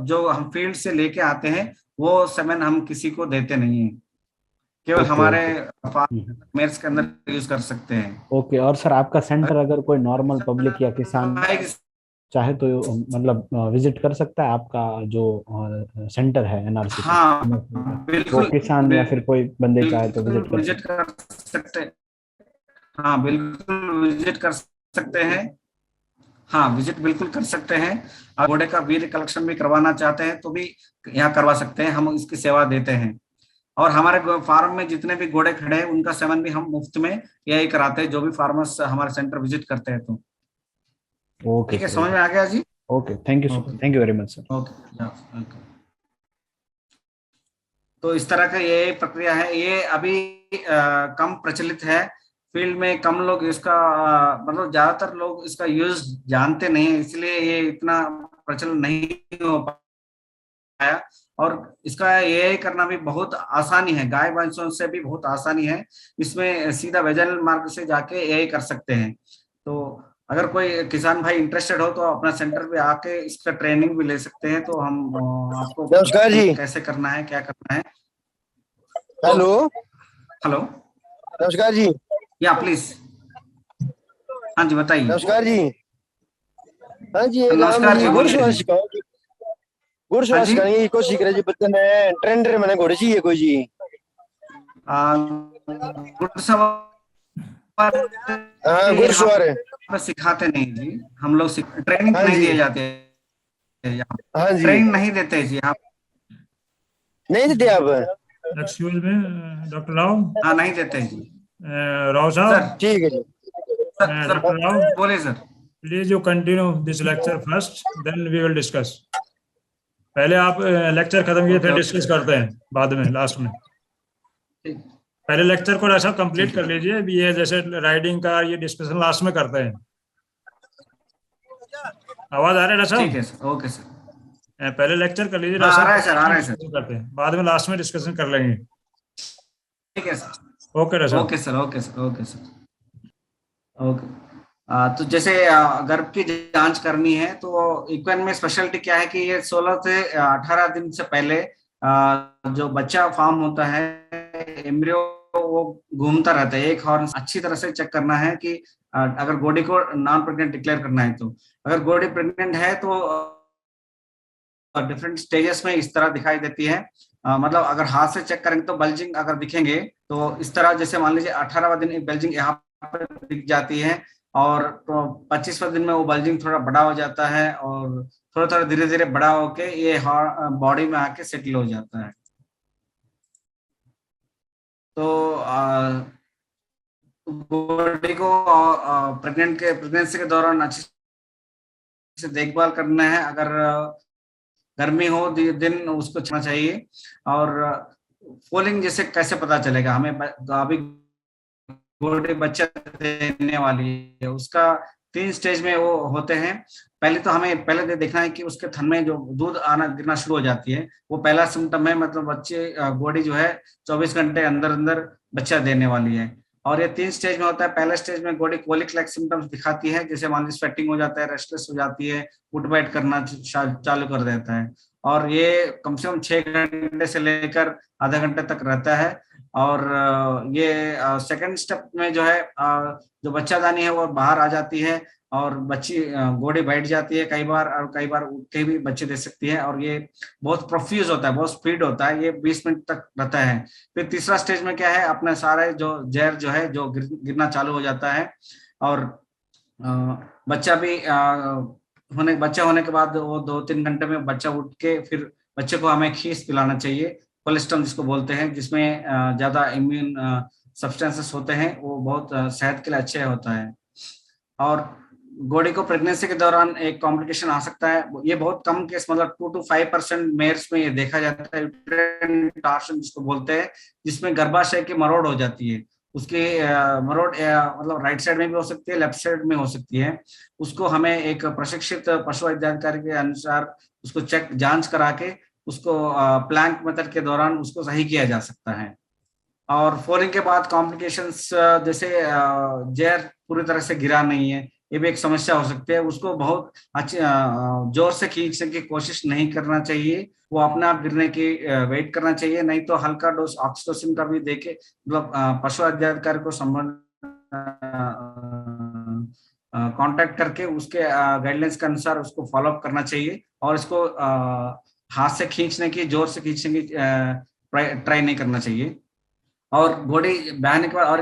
जो हम फील्ड से लेके आते हैं वो सेमेन हम किसी को देते नहीं है, केवल ओके हमारे ओके मेयर्स के अंदर यूज कर सकते हैं। ओके। और सर आपका सेंटर अगर कोई नॉर्मल पब्लिक या किसान भाई चाहे तो मतलब विजिट कर सकता है आपका जो सेंटर है एनआरसी का, हाँ NRC का? वो बिल्कुल, किसान या फिर कोई बंदे चाहे तो विजिट बिल्कुल कर विजिट सकते कर सकते हैं। हाँ बिल्कुल विजिट कर सकते हैं। हाँ विजिट बिल्कुल कर सकते हैं। आप घोड़े का वीर्य कलेक्शन भी करवाना चाहते हैं तो भी यहाँ करवा सकते हैं, हम इसकी सेवा देते हैं। और हमारे फार्म में जितने भी घोड़े खड़े हैं उनका सेवन भी हम मुफ्त में यही कराते हैं, जो भी फार्मर्स हमारे सेंटर विजिट करते हैं। तो हैं। ओके ठीक है, सर। समझ में आ गया जी। Okay, thank you sir, okay thank you very much sir. Okay okay. तो इस तरह का ये प्रक्रिया है, ये अभी कम प्रचलित है फील्ड में, कम लोग इसका मतलब ज्यादातर लोग इसका यूज जानते नहीं है, इसलिए ये इतना प्रचलन नहीं हो पाया। और इसका ये करना भी बहुत आसानी है, गाय भैंसों से भी बहुत आसानी है, इसमें सीधा वैजनल मार्ग से जाके यही कर सकते हैं। तो अगर कोई किसान भाई इंटरेस्टेड हो तो अपना सेंटर पे आके इसका ट्रेनिंग भी ले सकते हैं, तो हम आपको नमस्कार बताते जी। हैं कैसे करना है, क्या करना है। तो हेलो। हेलो, नमस्कार जी। या प्लीज, हाँ जी बताइए। नमस्कार जी। हाँ जी, एक काम नमस्कार जी जी, बोलिए घुड़सवार जी। सिखाओ जी। हाँ घुड़सवार जी, सिखाने की कोशिश करे जी, बच्चे ने ट्रेंडर मैंने घोड़े चाहिए कोई जी। घुड़सवार हाँ यहाँ घुड़सवार। पे सिखाते नहीं जी, हम लोग ट्रेनिंग हाँ नहीं जी। दिए जाते हैं यहाँ, हाँ जी। ट्रेनिंग नहीं देते जी यहाँ। नहीं देते आप? एक्सक्यूज में डॉक्टर राव, हाँ नहीं देते जी। राव सर साहब, ठीक है जी। सर डॉक्टर राव, बोलिए sir. Please you continue this lecture first, then we will discuss. पहले आप लेक्चर खत्म किए ओके फिर ओके डिस्कस करते हैं बाद में, लास्ट में। ठीक, पहले लेक्चर को ऐसा कंप्लीट ठीक कर है, लीजिए, अभी ये जैसे राइडिंग का ये डिस्कशन लास्ट में करते हैं। आवाज आ रहा है ठीक साहब? है सर, ओके सर। पहले लेक्चर कर लीजिए हाँ आ सर, रहा है सर, आ रहा है सर। डिस्कशन करते हैं, बाद में लास्ट में डिस्कशन कर लेंगे। ठीक है सर, ओके साहब। Okay sir, okay sir, okay sir, okay. तो जैसे गर्भ की जांच करनी है तो इक्वेन में स्पेशलिटी क्या है कि ये 16 से 18 दिन से पहले जो बच्चा फॉर्म होता है, एम्ब्रियो, वो घूमता रहता है, एक हॉर्न अच्छी तरह से चेक करना है कि अगर घोड़ी को नॉन प्रेग्नेंट डिक्लेयर करना है तो, अगर घोड़ी प्रेग्नेंट है तो डिफरेंट स्टेजेस में इस तरह दिखाई देती है। मतलब अगर हाथ से चेक करेंगे तो बल्जिंग अगर दिखेंगे तो इस तरह, जैसे मान लीजिए 18वां दिन एक बल्जिंग यहाँ पर दिख जाती है, और तो 25वें दिन में वो बल्जिंग थोड़ा बड़ा हो जाता है, और थोड़ा थोड़ा धीरे धीरे बड़ा होके ये बॉडी में आके सेटल हो जाता है। तो बॉडी को प्रेगनेंसी के दौरान अच्छी से देखभाल करना है, अगर गर्मी हो दिन उसको छाना चाहिए। और फोलिंग जैसे कैसे पता चलेगा हमें, अभी घोड़े बच्चा देने वाली है, उसका 3 स्टेज में वो होते हैं। पहले तो हमें पहले देखना है कि उसके थन में जो दूध आना गिरना शुरू हो जाती है, वो पहला सिम्टम है, मतलब बच्चे घोड़ी जो है 24 घंटे अंदर अंदर बच्चा देने वाली है। और ये 3 स्टेज में होता है। पहले स्टेज में घोड़ी कोलिक लाइक सिम्टम्स दिखाती है, जैसे मान लीजिए स्वेटिंग हो जाता है, रेस्टलेस हो जाती है, उठ बैठ करना चालू कर देता है, और ये कम से कम 6 घंटे से लेकर आधा घंटे तक रहता है। और ये सेकंड स्टेप में जो है जो बच्चादानी है वो बाहर आ जाती है, और बच्ची घोड़ी बैठ जाती है कई बार, और कई बार उठ के भी बच्चे दे सकती है, और ये बहुत प्रोफ्यूज होता है, बहुत स्पीड होता है, ये 20 मिनट तक रहता है। फिर तीसरा स्टेज में क्या है, अपने सारे जो जहर जो है जो गिरना चालू हो जाता है, और बच्चा भी बच्चा होने के बाद वो 2-3 घंटे में बच्चा उठ के फिर बच्चे को हमें खीस पिलाना चाहिए, कोलेस्ट्रॉल जिसको बोलते हैं, जिसमें ज्यादा इम्यून सब्सटेंसेस होते हैं, वो बहुत सेहत के लिए अच्छे होता है। और घोड़ी को प्रेगनेंसी के दौरान एक कॉम्प्लिकेशन आ सकता है, ये बहुत कम केस, मतलब 2 to 5% मेयर्स में ये देखा जाता है, यूट्राइन टार्शन जिसको बोलते हैं, जिसमें गर्भाशय की मरोड़ हो जाती है। उसके मरोड़ मतलब राइट साइड में भी हो सकती है, लेफ्ट साइड में हो सकती है। उसको हमें एक प्रशिक्षित पशु वैद्याधिकारी के अनुसार उसको जांच करा के उसको प्लैंक मेथड के दौरान उसको सही किया जा सकता है। और फोलिंग के बाद कॉम्प्लिकेशंस जैसे जेर पूरी तरह से गिरा नहीं है, ये भी एक समस्या हो सकती है। उसको बहुत अच्छे जोर से खींचने की कोशिश नहीं करना चाहिए, वो अपने आप गिरने की वेट करना चाहिए, नहीं तो हल्का डोज ऑक्सीटोसिन का भी देके, मतलब पशु अधिकारी को संबंध कांटेक्ट करके उसके गाइडलाइंस के अनुसार उसको फॉलो अप करना चाहिए। और इसको हाथ से खींचने की, जोर से खींचने की ट्राई नहीं करना चाहिए। और घोड़ी बहने के बाद और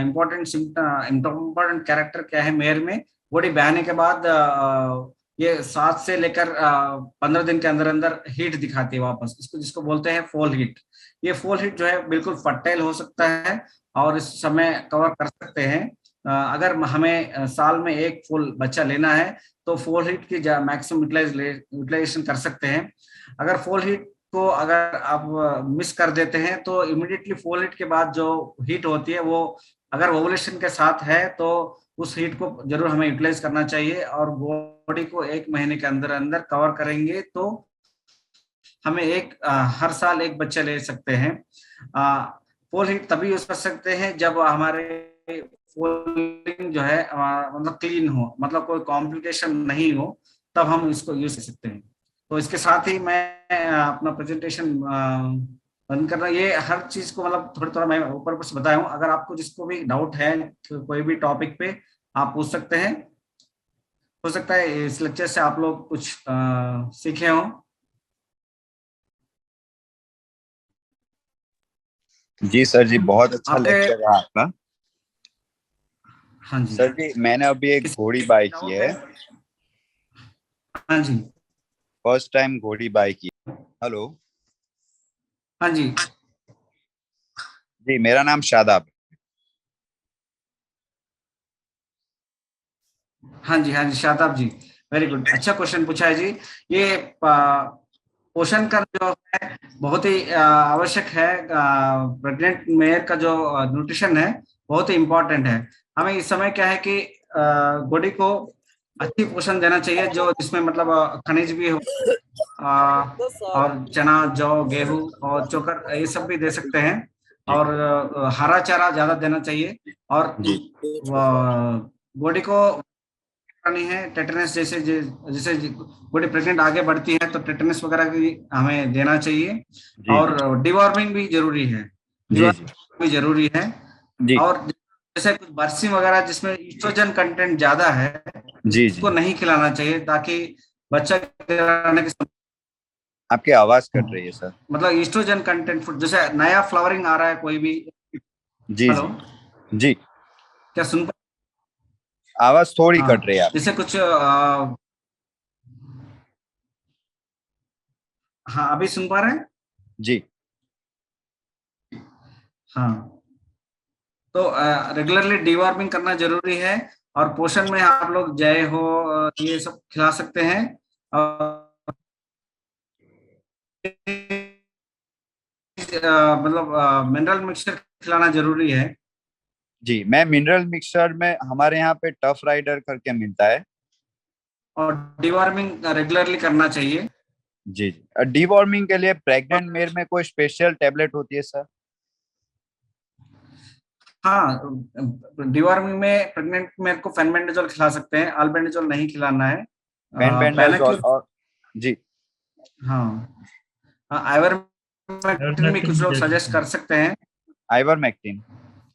इम्पोर्टेंट कैरेक्टर क्या है मेयर में, घोड़ी बहने के बाद ये 7 से लेकर 15 दिन के अंदर अंदर हीट दिखाती है वापस, इसको जिसको बोलते हैं फोल हीट। ये फोल हीट जो है बिल्कुल फर्टाइल हो सकता है और इस समय कवर कर सकते हैं। अगर हमें साल में एक फुल बच्चा लेना है तो फोल हीट की मैक्सिमम यूटिलाइजेशन कर सकते हैं। अगर फोल हीट को अगर आप मिस कर देते हैं तो इमिडिएटली फोल हीट के बाद जो हीट होती है वो अगर ओवुलेशन के साथ है तो उस हीट को जरूर हमें यूटिलाइज करना चाहिए। और बॉडी को 1 महीने के अंदर अंदर कवर करेंगे तो हमें हर साल एक बच्चा ले सकते हैं। फोल हीट तभी यूज कर सकते हैं जब हमारे फोलिंग जो है मतलब क्लीन हो, मतलब कोई कॉम्प्लिकेशन नहीं हो, तब हम इसको यूज कर सकते हैं। तो इसके साथ ही मैं अपना प्रेजेंटेशन बंद कर रहा हूँ। ये हर चीज को मतलब थोड़ा थोड़ा मैं ऊपर से बताया हूँ। अगर आपको जिसको भी डाउट है तो कोई भी टॉपिक पे आप पूछ सकते हैं। हो सकता है इस लेक्चर से आप लोग कुछ सीखे हो। जी सर जी, बहुत अच्छा आपके लेक्चर रहा आपका। हाँ जी सर जी, मैंने अभी एक घोड़ी बाय की है, हाँ जी फर्स्ट टाइम घोड़ी बाय की। हेलो हाँ जी जी, मेरा नाम शादाब। हाँ जी शादाब जी, वेरी गुड, अच्छा क्वेश्चन पूछा है जी। ये पोषण का जो है बहुत ही आवश्यक है। प्रेग्नेंट मेयर का जो न्यूट्रिशन है बहुत ही इम्पोर्टेंट है। हमें इस समय क्या है कि बॉडी को अच्छी पोषण देना चाहिए, जो जिसमें मतलब खनिज भी हो, और चना, जौ, गेहूं और चोकर ये सब भी दे सकते हैं। और हरा चारा ज्यादा देना चाहिए। और जी बॉडी को नहीं है टेटनस जैसे जैसे बॉडी प्रेग्नेंट आगे बढ़ती है तो टेटनस वगैरह भी हमें देना चाहिए। जी और डिवॉर्मिंग भी जरूरी है, जी जी डिवॉर्मिंग भी जरूरी है। जी और जैसे कुछ बर्सिम वगैरह जिसमें ईस्ट्रोजन कंटेंट ज्यादा है जी जी। उसको नहीं खिलाना चाहिए, ताकि बच्चा गिराने की आपकी आवाज कट रही है सर। मतलब ईस्ट्रोजन कंटेंट फूड, जैसे नया फ्लावरिंग आ रहा है कोई भी। जी हेलो, जी जी, क्या सुन पा? आवाज थोड़ी कट हाँ, रही है आपकी। जैसे कुछ हाँ अभी सुन पा रहे हैं? जी हाँ, तो रेगुलरली डीवॉर्मिंग करना जरूरी है। और पोषण में आप लोग जय हो ये सब खिला सकते हैं। और मतलब मिनरल मिक्सचर खिलाना जरूरी है। जी, मैं मिनरल मिक्सचर में, हमारे यहाँ पे टफ राइडर करके मिलता है। और डीवॉर्मिंग रेगुलरली करना चाहिए। जी जी, डीवॉर्मिंग के लिए प्रेग्नेंट मेल में कोई स्पेशल टेबलेट होती है सर? हाँ, डीवॉर्मिंग में प्रेग्नेंट मेरे को फेनबेंडाजोल खिला सकते हैं, अल्बेंडाजोल नहीं खिलाना है। फेनबेंडाजोल पैनाक्यूर, और जी हाँ, आइवरमेक्टिन भी कुछ लोग सजेस्ट कर सकते हैं। आइवरमेक्टिन।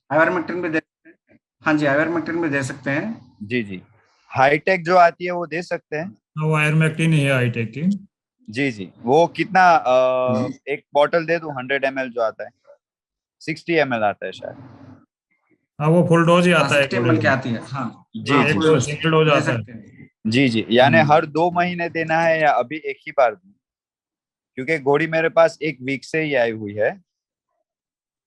आइवरमेक्टिन भी दे सकते हैं, हाँ जी आइवरमेक्टिन भी दे सकते हैं। जी जी, हाईटेक जो आती है वो दे सकते हैं? वो आयरमेक्टिन है हाईटेक की। जी जी, वो कितना एक बॉटल दे दूं? 100 ml जो आता है, 60 ml आता है शायद। हाँ वो फुल डोज ही हाँ आता है 60 घोड़े ml की को। आती है। हाँ जी हाँ जी एक full तो dose सिंगल डोज ले आता है। सकते हैं। जी जी, यानी हम्म। हर 2 महीने देना है या अभी एक ही बार दूं? क्योंकि घोड़ी मेरे पास 1 वीक से ही आई हुई है,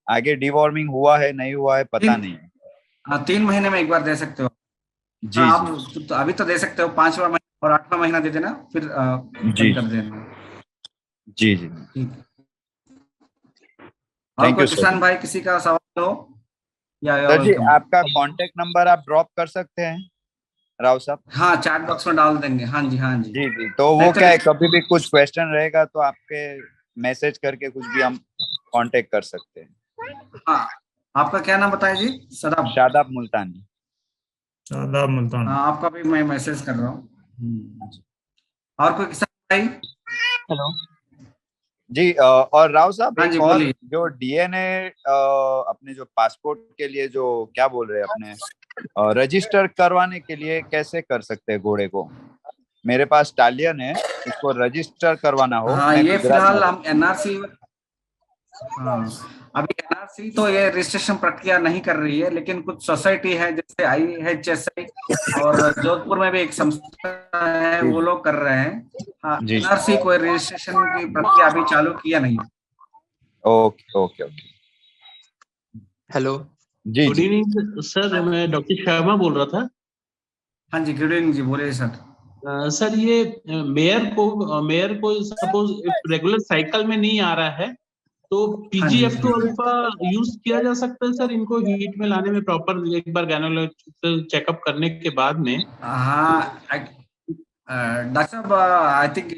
आगे डिवॉर्मिंग हुआ है नहीं हुआ है पता तीन नहीं है। हाँ 3 महीने में एक बार दे सकते हो। हाँ जी आप जी तो अभी तो दे सकते हो, 5वां महीना और 8वां महीना दे देना, फिर जी बंद कर देना। जी जी। ठीक। और थैंक कोई यू सर। किसान भाई किसी का सवाल हो या सर जी, वेलकम। आपका कांटेक्ट नंबर आप ड्रॉप कर सकते हैं राव साहब? हाँ चैट बॉक्स में डाल देंगे। हाँ जी हाँ जी। जी जी, तो नहीं वो तो क्या है, कभी भी कुछ क्वेश्चन रहेगा तो आपके मैसेज करके कुछ भी हम कांटेक्ट कर सकते हैं। हाँ आपका क्या नाम बताया जी? सदाब। शादाब मुल्तानी। शादाब मुल्तान। हाँ आपका भी मैं मैसेज कर रहा हूँ। और कोई किसान भाई? हेलो। जी और राव साहब हाँ एक जी और, बोलिए। जो डीएनए अपने जो पासपोर्ट के लिए जो क्या बोल रहे हैं अपने रजिस्टर करवाने के लिए कैसे कर सकते हैं घोड़े को? मेरे पास टालियन है, उसको रजिस्टर करवाना हो, हाँ मैं ये गुजरात में फिलहाल हम रहता एनआरसी, हाँ अभी एनआरसी तो ये रजिस्ट्रेशन प्रक्रिया नहीं कर रही है, लेकिन कुछ सोसाइटी है जैसे IHSI और जोधपुर में भी एक संस्था है, हूँ। वो लोग कर रहे हैं। हाँ जी जी, एनआरसी कोई रजिस्ट्रेशन की प्रक्रिया अभी चालू किया नहीं है। Okay okay okay. हेलो, जी गुड जी इवनिंग सर। मैं डॉक्टर शर्मा बोल रहा था। हाँ जी गुड इवनिंग जी, बोलिए सर। सर ये मेयर को सपोज रेगुलर साइकिल में नहीं आ रहा है तो हाँ जी PGF2 अल्फा यूज किया जा सकता है सर इनको हीट में लाने में, प्रॉपर एक बार गायनेकोलॉजिकल चेकअप करने के बाद में। हाँ डॉक्टर साहब आई थिंक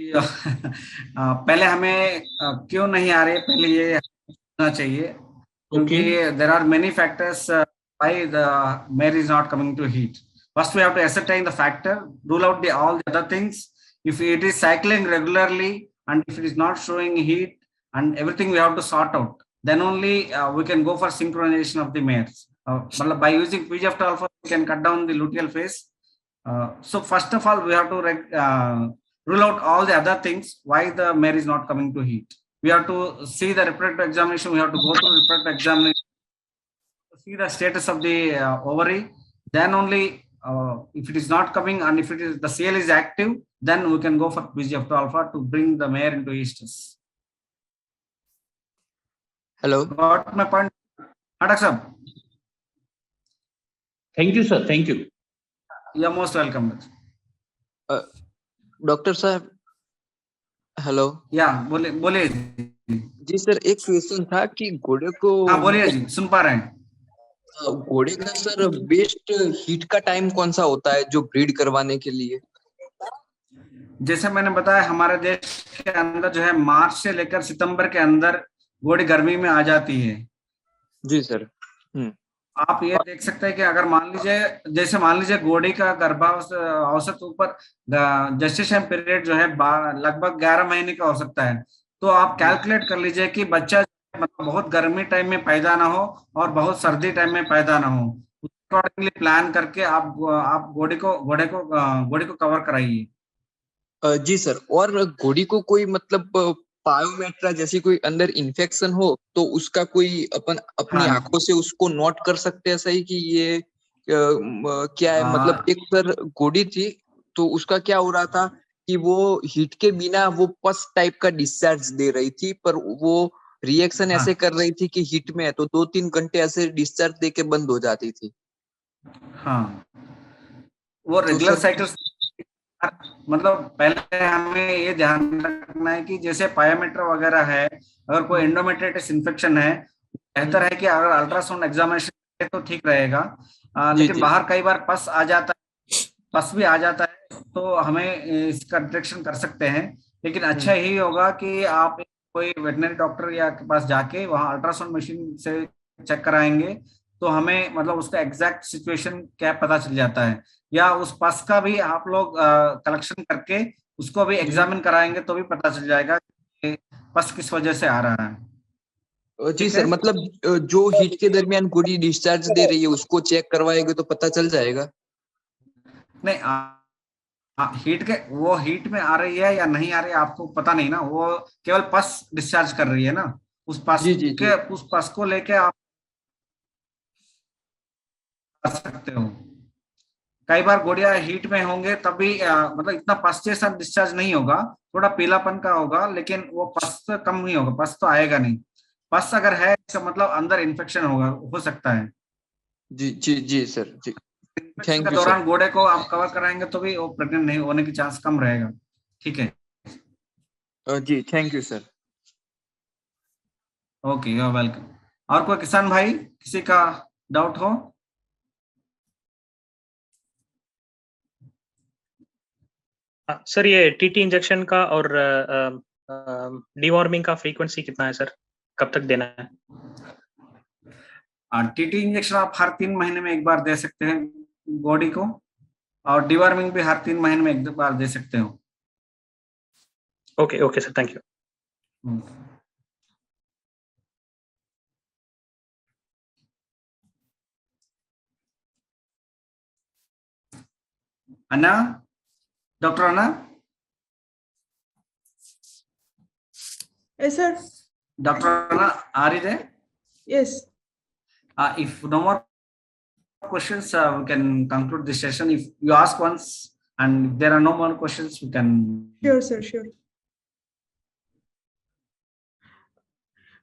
पहले हमें क्यों नहीं आ रही है पहले ये होना चाहिए, ओके। क्योंकि there are many factors why the mare is not coming to heat. First we have to ascertain the factor, rule out all the other things. If it is cycling regularly and if it is not showing heat and everything, we have to sort out, then only we can go for synchronization of the mares. मतलब by using PGF2 alpha we can cut down the luteal phase. So first of all we have to rule out all the other things why the mare is not coming to heat. We have to see the reproductive examination, we have to go through reproductive examination to see the status of the ovary. Then only if it is not coming and if it is the CL is active, then we can go for PGF2 alpha to bring the mare into estrus. Hello, Got my point? Dr. Saab, thank you sir, thank you. you're most welcome. Doctor साहब, hello. Yeah, बोलिए बोलिए। जी sir, एक question था कि घोड़े को हाँ बोलिए जी, सुन पा रहे हैं। घोड़े का सर बेस्ट हीट का टाइम कौन सा होता है जो ब्रीड करवाने के लिए? जैसे मैंने बताया हमारे देश के अंदर जो है मार्च से लेकर सितंबर के अंदर घोड़ी गर्मी में आ जाती है। जी सर। आप ये देख सकते हैं कि अगर मान लीजिए जैसे मान लीजिए घोड़ी का गर्भावस्था औसत ऊपर जेस्टेशन पीरियड जो है लगभग 11 महीने का हो सकता है, तो आप कैलकुलेट कर लीजिए कि बच्चा मतलब बहुत गर्मी टाइम में पैदा ना हो और बहुत सर्दी टाइम में पैदा ना हो, अकॉर्डिंगली प्लान करके आप घोड़े को कवर कराइए। जी सर, और घोड़ी को कोई मतलब पायोमेट्रा जैसी कोई अंदर इन्फेक्शन हो तो उसका कोई अपन अपनी हाँ आंखों से उसको नोट कर सकते हैं सही कि ये क्या है? मतलब एक सर घोड़ी थी तो उसका क्या हो रहा था कि वो हीट के बिना वो पस टाइप का डिस्चार्ज दे रही थी, पर वो रिएक्शन ऐसे कर रही थी कि हीट में है तो 2-3 घंटे ऐसे डिस्चार्ज दे के बंद हो जाती थी। हाँ वो तो रेगुलर सर साइकिल्स, मतलब पहले हमें ये ध्यान रखना है कि जैसे पायोमेट्रा वगैरह है, अगर कोई एंडोमेट्रिटिस इन्फेक्शन है, बेहतर है कि अगर अल्ट्रासाउंड एग्जामिनेशन तो ठीक रहेगा। लेकिन बाहर कई बार पस आ जाता है, पस भी आ जाता है, तो हमें इसका डिटेक्शन कर सकते हैं। लेकिन अच्छा ही होगा कि आप कोई वेटनरी डॉक्टर या के पास जाके वहाँ अल्ट्रासाउंड मशीन से चेक कराएंगे, तो हमें मतलब उसका एग्जैक्ट सिचुएशन क्या पता चल जाता है। या उस पस का भी आप लोग कलेक्शन करके उसको भी एग्जामिन कराएंगे तो भी पता चल जाएगा कि पस किस वजह से आ रहा है। जी सर, मतलब जो हीट के दरमियान घोड़ी डिस्चार्ज दे रही है उसको चेक करवाएंगे तो पता चल जाएगा? नहीं हीट में आ रही है या नहीं आ रही है आपको पता नहीं ना, वो केवल पस डिस्चार्ज कर रही है ना, उस पस जी। को लेके आप कर सकते हो। कई बार गोड़िया हीट में होंगे तभी मतलब इतना पस जैसा डिस्चार्ज नहीं होगा, थोड़ा पीलापन का होगा, लेकिन वो पस तो कम ही होगा, पस तो आएगा नहीं। पस अगर है इसका मतलब अंदर इन्फेक्शन होगा, हो सकता है। जी जी जी सर जी। इन्फेक्शन थैंक के यू सर। दौरान घोड़े को आप कवर कराएंगे तो भी वो प्रेग्नेंट नहीं होने की चांस कम रहेगा। ठीक है, जी thank you sir. Okay, you are welcome. और कोई किसान भाई किसी का डाउट हो? सर ये टीटी इंजेक्शन का और डीवॉर्मिंग का फ्रीक्वेंसी कितना है सर, कब तक देना है? टीटी इंजेक्शन आप हर 3 महीने में एक बार दे सकते हैं बॉडी को, और डिवर्मिंग भी हर 3 महीने में एक बार दे सकते हो। Okay okay sir, thank you. Anna, doctor Anna? Yes, sir. Dr. Anna, are you there? Yes. If no more questions, we can conclude this session. If you ask once and if there are no more questions, we can. Sure, sir. Sure.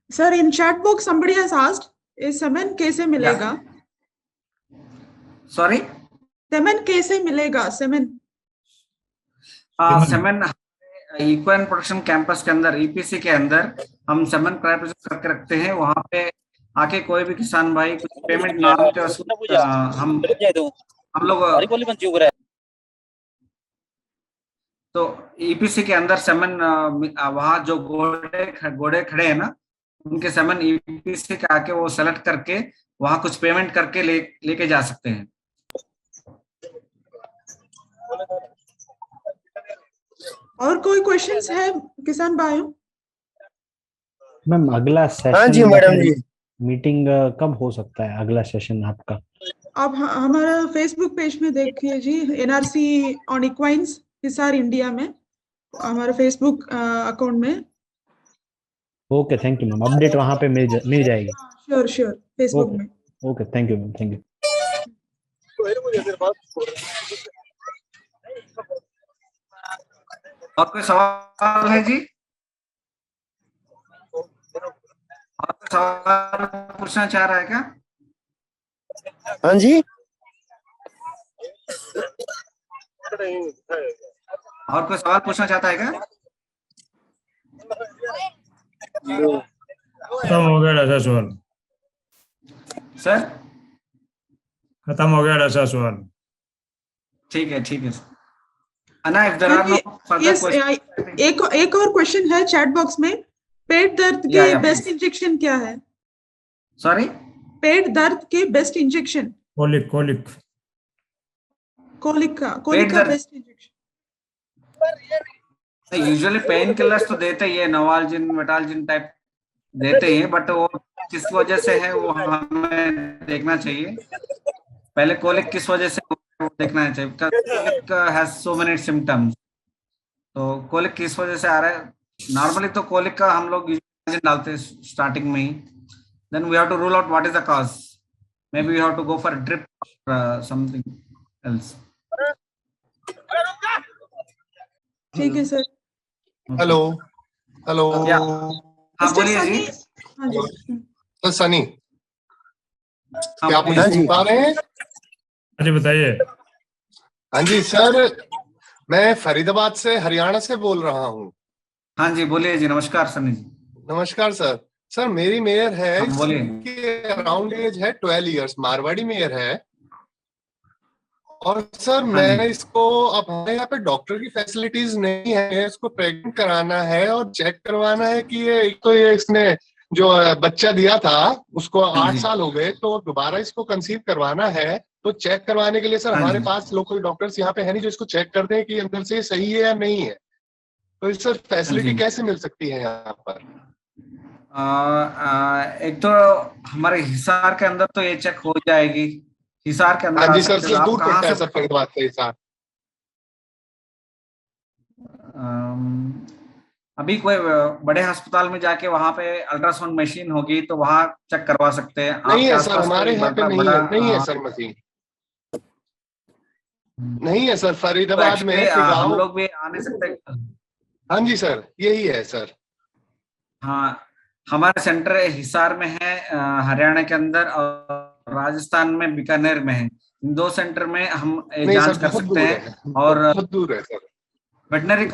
Sir, in chat box, somebody has asked, "Is semen कैसे मिलेगा?" Sorry? Semen कैसे मिलेगा? Semen. Semen equine production campus के अंदर, EPC के अंदर हम semen क्रायोप्रेजर करके रखते हैं। वहां पे आके कोई भी किसान भाई कुछ पेमेंट ना के हम लोग तो ईपीसी के अंदर सेमन वहां जो घोड़े खड़े हैं ना, उनके सेमन ईपीसी के आके वो सेलेक्ट करके वहां कुछ पेमेंट करके लेके जा सकते हैं। और कोई क्वेश्चंस है किसान भाइयों? मैम अगला सेशन, हाँ जी मैडम जी, मीटिंग कब हो सकता है अगला सेशन आपका? आप हमारा फेसबुक पेज में देखिए जी, एनआरसी ऑन इक्वाइंस हिसार इंडिया में, हमारे फेसबुक अकाउंट में। Okay, thank you ma'am, update वहां पे मिल जाएगी। श्योर श्योर, फेसबुक में। Okay, thank you ma'am, thank you. और कोई सवाल है जी? और कोई सवाल पूछना चाह रहा है क्या? हाँ जी, और कोई सवाल पूछना चाहता है क्या? खत्म हो गया ऐसा सवाल। सर खत्म हो गया ऐसा सवाल। ठीक है, ठीक है। अन्ना, if there are no further questions, एक और क्वेश्चन है चैट बॉक्स में, पेट दर्द के बेस्ट इंजेक्शन क्या है? सॉरी? पेट दर्द के बेस्ट इंजेक्शन? कोलिक का best injection? Usually pain killers तो देते ही है, नवाल्जिन मेटाल्जिन टाइप देते हैं, बट वो किस वजह से है वो हमें देखना चाहिए। पहले कोलिक किस वजह से वो देखना चाहिए। Colic has so many symptoms, तो कोलिक किस वजह से आ रहा है। नॉर्मली तो कोलिक का हम लोग डालते हैं स्टार्टिंग में ही, then we have to rule out what is the cause. Maybe we have to go for drip something else. ठीक है सर। हेलो हेलो, हाँ बोलिए जी। सर सनी, क्या आप मुझे सुन पा रहे हैं? जी बताइए। हाँ जी सर, मैं फरीदाबाद से, हरियाणा से बोल रहा हूँ। हाँ जी बोलिए जी। नमस्कार सनी जी। नमस्कार सर। सर मेरी मेयर है, बोलिए। अराउंड एज है 12 इयर्स, मारवाड़ी मेयर है। और सर मैंने इसको, अब हमारे यहाँ पे डॉक्टर की फैसिलिटीज नहीं है, इसको प्रेग्नेंट कराना है और चेक करवाना है कि ये इसने जो बच्चा दिया था उसको 8 साल हो गए, तो दोबारा इसको कंसीव करवाना है। तो चेक करवाने के लिए सर हमारे पास लोकल डॉक्टर्स यहाँ पे है नहीं जो इसको चेक करते हैं कि अंदर से सही है या नहीं है। तो इस सर फैसिलिटी कैसे मिल सकती है यहाँ पर? एक तो हमारे हिसार के अंदर तो ये चेक हो जाएगी, हिसार के अंदर। हाँ जी सर, दूर पड़ता है सर फरीदाबाद से हिसार। अभी कोई बड़े अस्पताल में जाके वहां पे अल्ट्रासाउंड मशीन होगी तो वहां चेक करवा सकते हैं। नहीं है सर, हमारे यहाँ पे नहीं है सर मशीन। नहीं है सर, फरीदाबाद में है Actually, हम तिगांव। लोग भी आ नहीं सकते। हाँ जी सर, यही है सर। हाँ, हमारा सेंटर हिसार में है, हरियाणा के अंदर, और राजस्थान में बीकानेर में है। इन 2 सेंटर में हम नहीं जांच सर, कर बहुत सकते दूर हैं। है, और बहुत दूर है सर। वेटनरी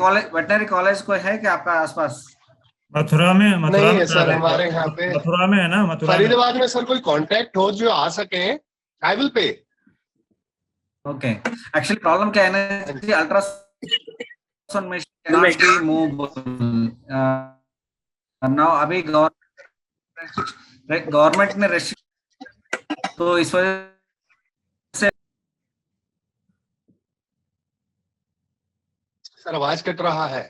कॉलेज कोई है क्या आपका आसपास? मथुरा में नहीं है कहाँ सर पे? हमारे यहाँ पे। मथुरा में है ना, मथुरा में। फरीदाबाद में सर कोई कांटेक्ट हो जो आ सके, I will pay. Okay, actually problem क्या है ना कि ultrasound machine cannot be movable। Now अभी गवर्नमेंट ने रेस्ट्रिक्ट, तो इस वजह से सर आवाज कट रहा है।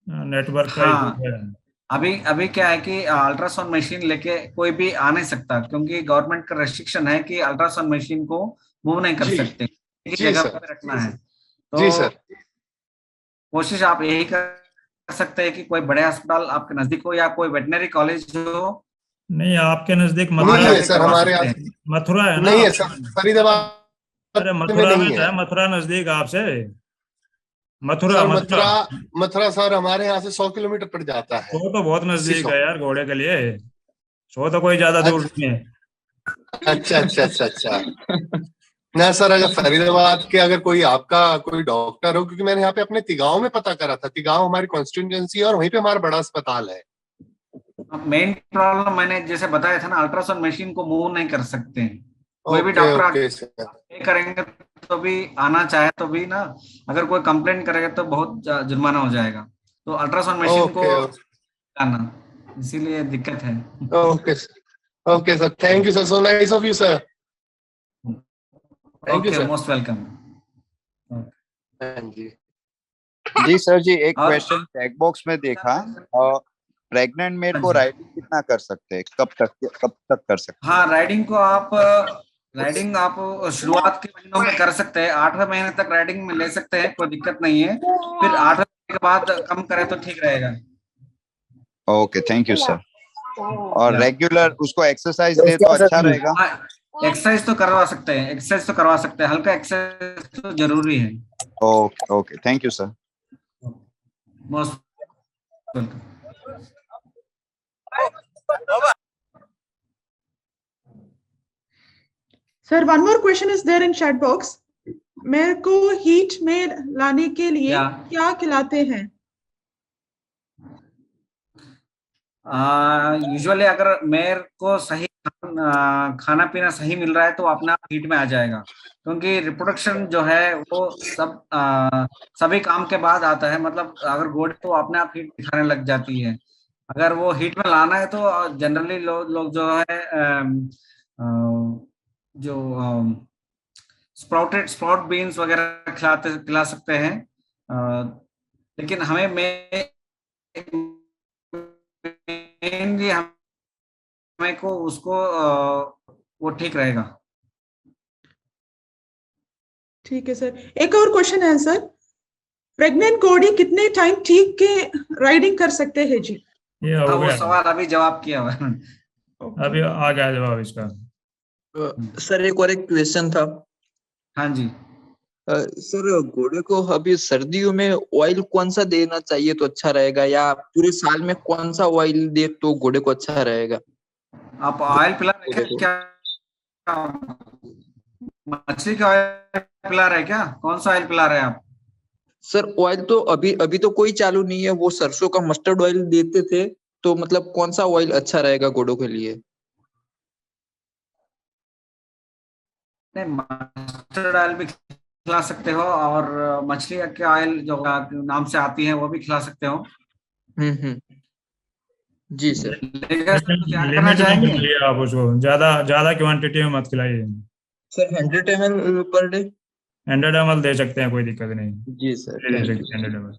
नेटवर्क का हाँ, इशू है। अभी क्या है कि अल्ट्रासाउंड मशीन लेके कोई भी आ नहीं सकता, क्योंकि गवर्नमेंट का रेस्ट्रिक्शन है कि अल्ट्रासाउंड मशीन को मूव नहीं कर जी सकते, एक जी जगह सर, पे रखना है। जी तो सर। कोशिश आप यही कर सकते हैं कि कोई बड़े अस्पताल आपके नजदीक हो, या कोई वेटनरी कॉलेज हो, नहीं, आपके नजदीक वहां नहीं मथुरा है जाके सर करवा हमारे सकते यहाँ, हैं। मथुरा है ना नहीं है आपके? सर फरीदाबाद अरे में मथुरा में नहीं तो है है, मथुरा नजदीक आपसे। मथुरा सर। मथुरा मथुरा सर हमारे यहाँ से 100 किलोमीटर पड़ जाता है। वो तो बहुत 80 नजदीक 100। है यार घोड़े के लिए। सो तो कोई ज्यादा दूर नहीं है। अच्छा अच्छा अच्छा अच्छा। ना सर, अगर फरीदाबाद के अगर कोई आपका कोई डॉक्टर हो, क्योंकि मैंने यहाँ पे अपने तिगांव में पता करा था, तिगांव हमारी कॉन्स्टिट्यूएंसी है और वहीं पे हमारा बड़ा अस्पताल है। मेन प्रॉब्लम मैंने जैसे बताया था ना, अल्ट्रासाउंड मशीन को मूव नहीं कर सकते हैं। कोई भी ओके डॉक्टर ओके सर। आके करेंगे तो भी, आना चाहे तो भी ना, अगर कोई कंप्लेंट करेगा तो बहुत जुर्माना हो जाएगा। तो अल्ट्रासाउंड मशीन को ओके आना, इसीलिए दिक्कत है। Okay sir, thank you sir, so nice of you sir. Thank you okay, sir. Most welcome. हाँ जी। जी सर जी, एक और क्वेश्चन चेक बॉक्स में देखा, प्रेग्नेंट मेल को राइडिंग कितना कर सकते हैं, कब तक कर सकते हैं? हाँ, राइडिंग आप शुरुआत के महीनों में कर सकते हैं, 8वें महीने तक राइडिंग में ले सकते हैं, कोई दिक्कत नहीं है। फिर 8वें महीने के बाद कम करें तो ठीक रहेगा। Okay, thank you sir. और रेगुलर उसको एक्सरसाइज दे तो अच्छा रहेगा। एक्सरसाइज तो करवा सकते हैं, हल्का एक्सरसाइज तो जरूरी है। Okay okay, thank you sir. Most welcome. Sir, one more question is there in chat box. मेरे को हीट में लाने के लिए क्या खिलाते हैं? यूजुअली अगर मेरे को सही खाना पीना सही मिल रहा है तो अपना हीट में आ जाएगा, क्योंकि रिप्रोडक्शन जो है वो सभी काम के बाद आता है। मतलब अगर घोड़े तो अपने आप हीट दिखाने लग जाती है। अगर वो हीट में लाना है तो जनरली लोग जो है जो स्प्राउट बीन्स वगैरह खिला सकते हैं। लेकिन हमें मेनली हमें को उसको वो ठीक रहेगा। ठीक है सर। एक और क्वेश्चन है सर, प्रेग्नेंट घोड़ी कितने टाइम ठीक के राइडिंग कर सकते हैं जी? ये हो वो गया, सवाल अभी जवाब किया हुआ है। अभी आ गया जवाब इसका। सर एक और एक क्वेश्चन था। हाँ जी सर, घोड़े को अभी सर्दियों में ऑयल कौन सा देना चाहिए तो अच्छा रहेगा, या पूरे साल में कौन सा ऑयल दे तो घोड़े को अच्छा रहेगा? आप ऑयल पिला रहे हैं क्या? मछली का ऑयल पिला रहे हैं क्या? कौन सा ऑयल पिला रहे हैं आप? सर ऑयल तो अभी तो कोई चालू नहीं है, वो सरसों का मस्टर्ड ऑयल देते थे, तो मतलब कौन सा ऑयल अच्छा रहेगा घोड़ों के लिए? नहीं, मस्टर्ड ऑयल भी खिला सकते हो, और मछली के ऑयल जो नाम से आती है वो भी खिला सकते हो। जी सर। करना चाहेंगे आप उसको ज्यादा क्वांटिटी में मत खिलाइए sir. 100 ml per day? 100 ml दे सकते हैं, कोई दिक्कत नहीं। जी सर, दे सकते हैं 100 ml।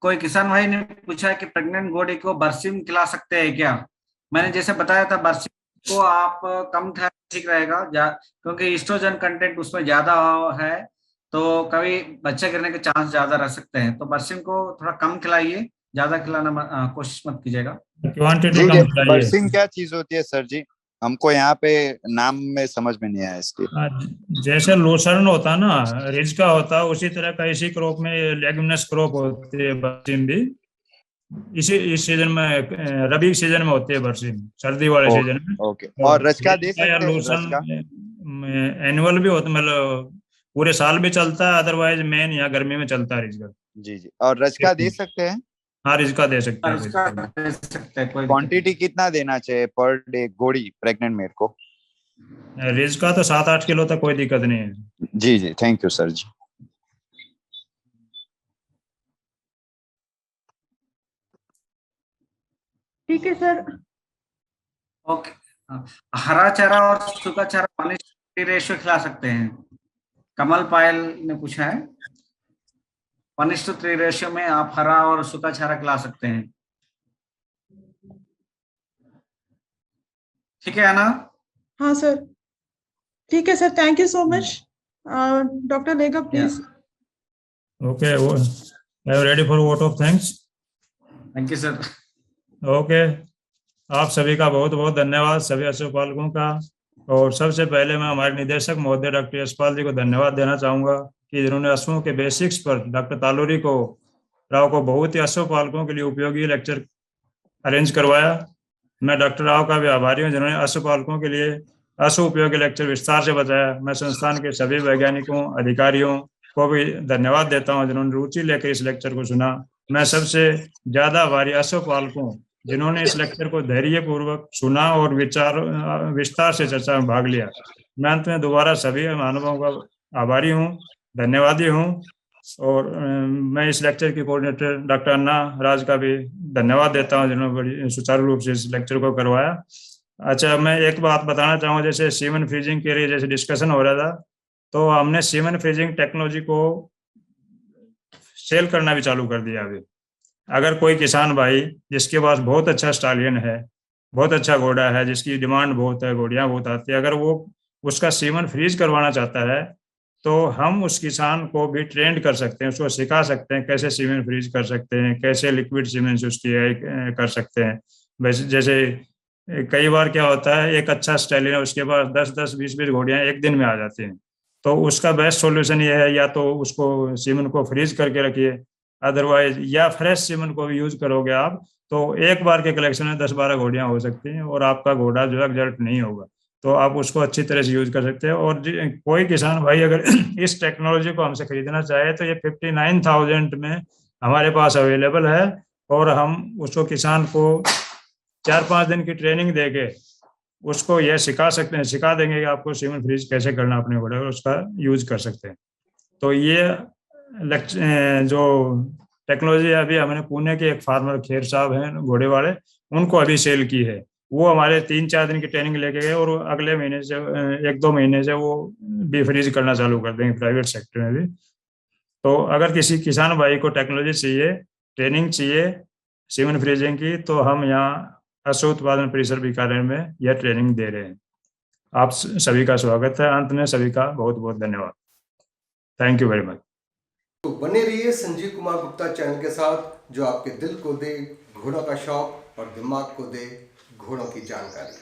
कोई किसान भाई ने पूछा है कि प्रेग्नेंट घोड़ी को बरसीम खिला सकते हैं क्या? मैंने जैसे बताया था, बरसीम को आप कम खाए ठीक रहेगा, क्योंकि ईस्ट्रोजन कंटेंट उसमें ज्यादा है, तो कभी बच्चे गिरने के चांस ज्यादा रह सकते हैं। तो बरसीम को थोड़ा कम खिलाइए, ज्यादा खिलाना कोशिश मत कीजिएगा। क्वांटिटी जी, कम ये चाहिए। बर्सिंग क्या चीज होती है सर जी? हमको यहाँ पे नाम में समझ में नहीं आया इसकी। जैसे लूसर्न होता ना, रिज का होता, उसी तरह का इसी क्रॉप में लेग्यूमिनस क्रॉप होती है बरसीम भी। इस सीजन में रबी सीजन में होती है बरसीम, सर्दी वाले सीजन में। ओके, और रचका दे या सकते हैं? लूसन रचका एनुअल भी होता, मतलब पूरे साल भी चलता है, अदरवाइज मेन या गर्मी में चलता है रिजका। जी जी, और रचका दे सकते हैं? हाँ, रिजका दे सकते हैं। इसका दे सकते हैं, कोई क्वांटिटी कितना देना चाहिए पर डे गोड़ी प्रेग्नेंट मेल को? रिजका तो 7-8 किलो तक कोई दिक्कत नहीं है। जी जी, थैंक यू सर जी। ठीक है सर। ओके, हरा चारा और सूखा चारा 1:3 रेशियो खिला सकते हैं। कमल पायल ने पूछा है, 1:3 रेशियो में आप हरा और सूखा चारा खिला सकते हैं। ठीक है ना? हाँ सर, ठीक है sir, thank you so much. Doctor लेगा please. Okay, I am ready for vote of thanks. Thank you sir. ओके, आप सभी का बहुत बहुत धन्यवाद, सभी पशुपालकों का। और सबसे पहले मैं हमारे निदेशक महोदय डॉक्टर यशपाल जी को धन्यवाद देना चाहूँगा कि जिन्होंने अश्वों के बेसिक्स पर डॉक्टर तालूरी को राव को बहुत ही अश्वपालकों के लिए उपयोगी लेक्चर अरेंज करवाया। मैं डॉक्टर राव का भी आभारी हूँ जिन्होंने अश्वपालकों के लिए अश्व उपयोगी लेक्चर विस्तार से बताया। मैं संस्थान के सभी वैज्ञानिकों, अधिकारियों को भी धन्यवाद देता हूँ जिन्होंने रुचि लेकर इस लेक्चर को सुना। मैं सबसे ज्यादा आभारी अश्वपालकों जिन्होंने इस लेक्चर को धैर्यपूर्वक सुना और विस्तार से चर्चा में भाग लिया। मैं अंत में दोबारा सभी महानुभावों का आभारी हूँ, धन्यवादी हूँ। और मैं इस लेक्चर की कोऑर्डिनेटर डॉक्टर अन्ना राज का भी धन्यवाद देता हूँ जिन्होंने बड़ी सुचारू रूप से इस लेक्चर को करवाया। अच्छा, मैं एक बात बताना चाहूँगा, जैसे सीमन फ्रीजिंग के लिए जैसे डिस्कशन हो रहा था, तो हमने सीमन फ्रीजिंग टेक्नोलॉजी को सेल करना भी चालू कर दिया अभी। अगर कोई किसान भाई जिसके पास बहुत अच्छा स्टालियन है, बहुत अच्छा घोड़ा है, जिसकी डिमांड बहुत है, घोड़ियाँ बहुत आती है, अगर वो उसका सीमन फ्रीज करवाना चाहता है तो हम उस किसान को भी ट्रेंड कर सकते हैं, उसको सिखा सकते हैं कैसे सीमन फ्रीज कर सकते हैं, कैसे लिक्विड सीमन से उसकी कर सकते हैं। वैसे जैसे कई बार क्या होता है, एक अच्छा स्टालियन है, उसके पास 10-10, 20-20 घोड़ियाँ एक दिन में आ जाती हैं, तो उसका बेस्ट सॉल्यूशन ये है या तो उसको सीमन को फ्रीज करके रखिए, अदरवाइज या फ्रेश सीमन को भी यूज करोगे आप तो एक बार के कलेक्शन में 10-12 घोड़ियां हो सकती हैं और आपका घोड़ा जो है एग्जॉस्ट नहीं होगा, तो आप उसको अच्छी तरह से यूज कर सकते हैं। और कोई किसान भाई अगर इस टेक्नोलॉजी को हमसे खरीदना चाहे तो ये 59,000 में हमारे पास अवेलेबल है, और हम उसको किसान को 4-5 दिन की ट्रेनिंग देके उसको यह सिखा सकते हैं, सिखा देंगे कि आपको सीमन फ्रीज कैसे करना अपने घोड़े और उसका यूज कर सकते हैं। तो ये जो टेक्नोलॉजी अभी हमने पुणे के एक फार्मर खेर साहब हैं घोड़े वाले, उनको अभी सेल की है। वो हमारे 3-4 दिन की ट्रेनिंग लेके गए और अगले महीने से 1-2 महीने से वो भी फ्रीज करना चालू कर देंगे प्राइवेट सेक्टर में भी। तो अगर किसी किसान भाई को टेक्नोलॉजी चाहिए, ट्रेनिंग चाहिए सीमन फ्रीजिंग की, तो हम यहाँ अश्व उत्पादन परिसर बीकानेर में यह ट्रेनिंग दे रहे हैं। आप सभी का स्वागत है। अंत में सभी का बहुत बहुत धन्यवाद। Thank you very much. तो बने रहिए संजीव कुमार गुप्ता चैनल के साथ, जो आपके दिल को दे घोड़ों का शौक और दिमाग को दे घोड़ों की जानकारी।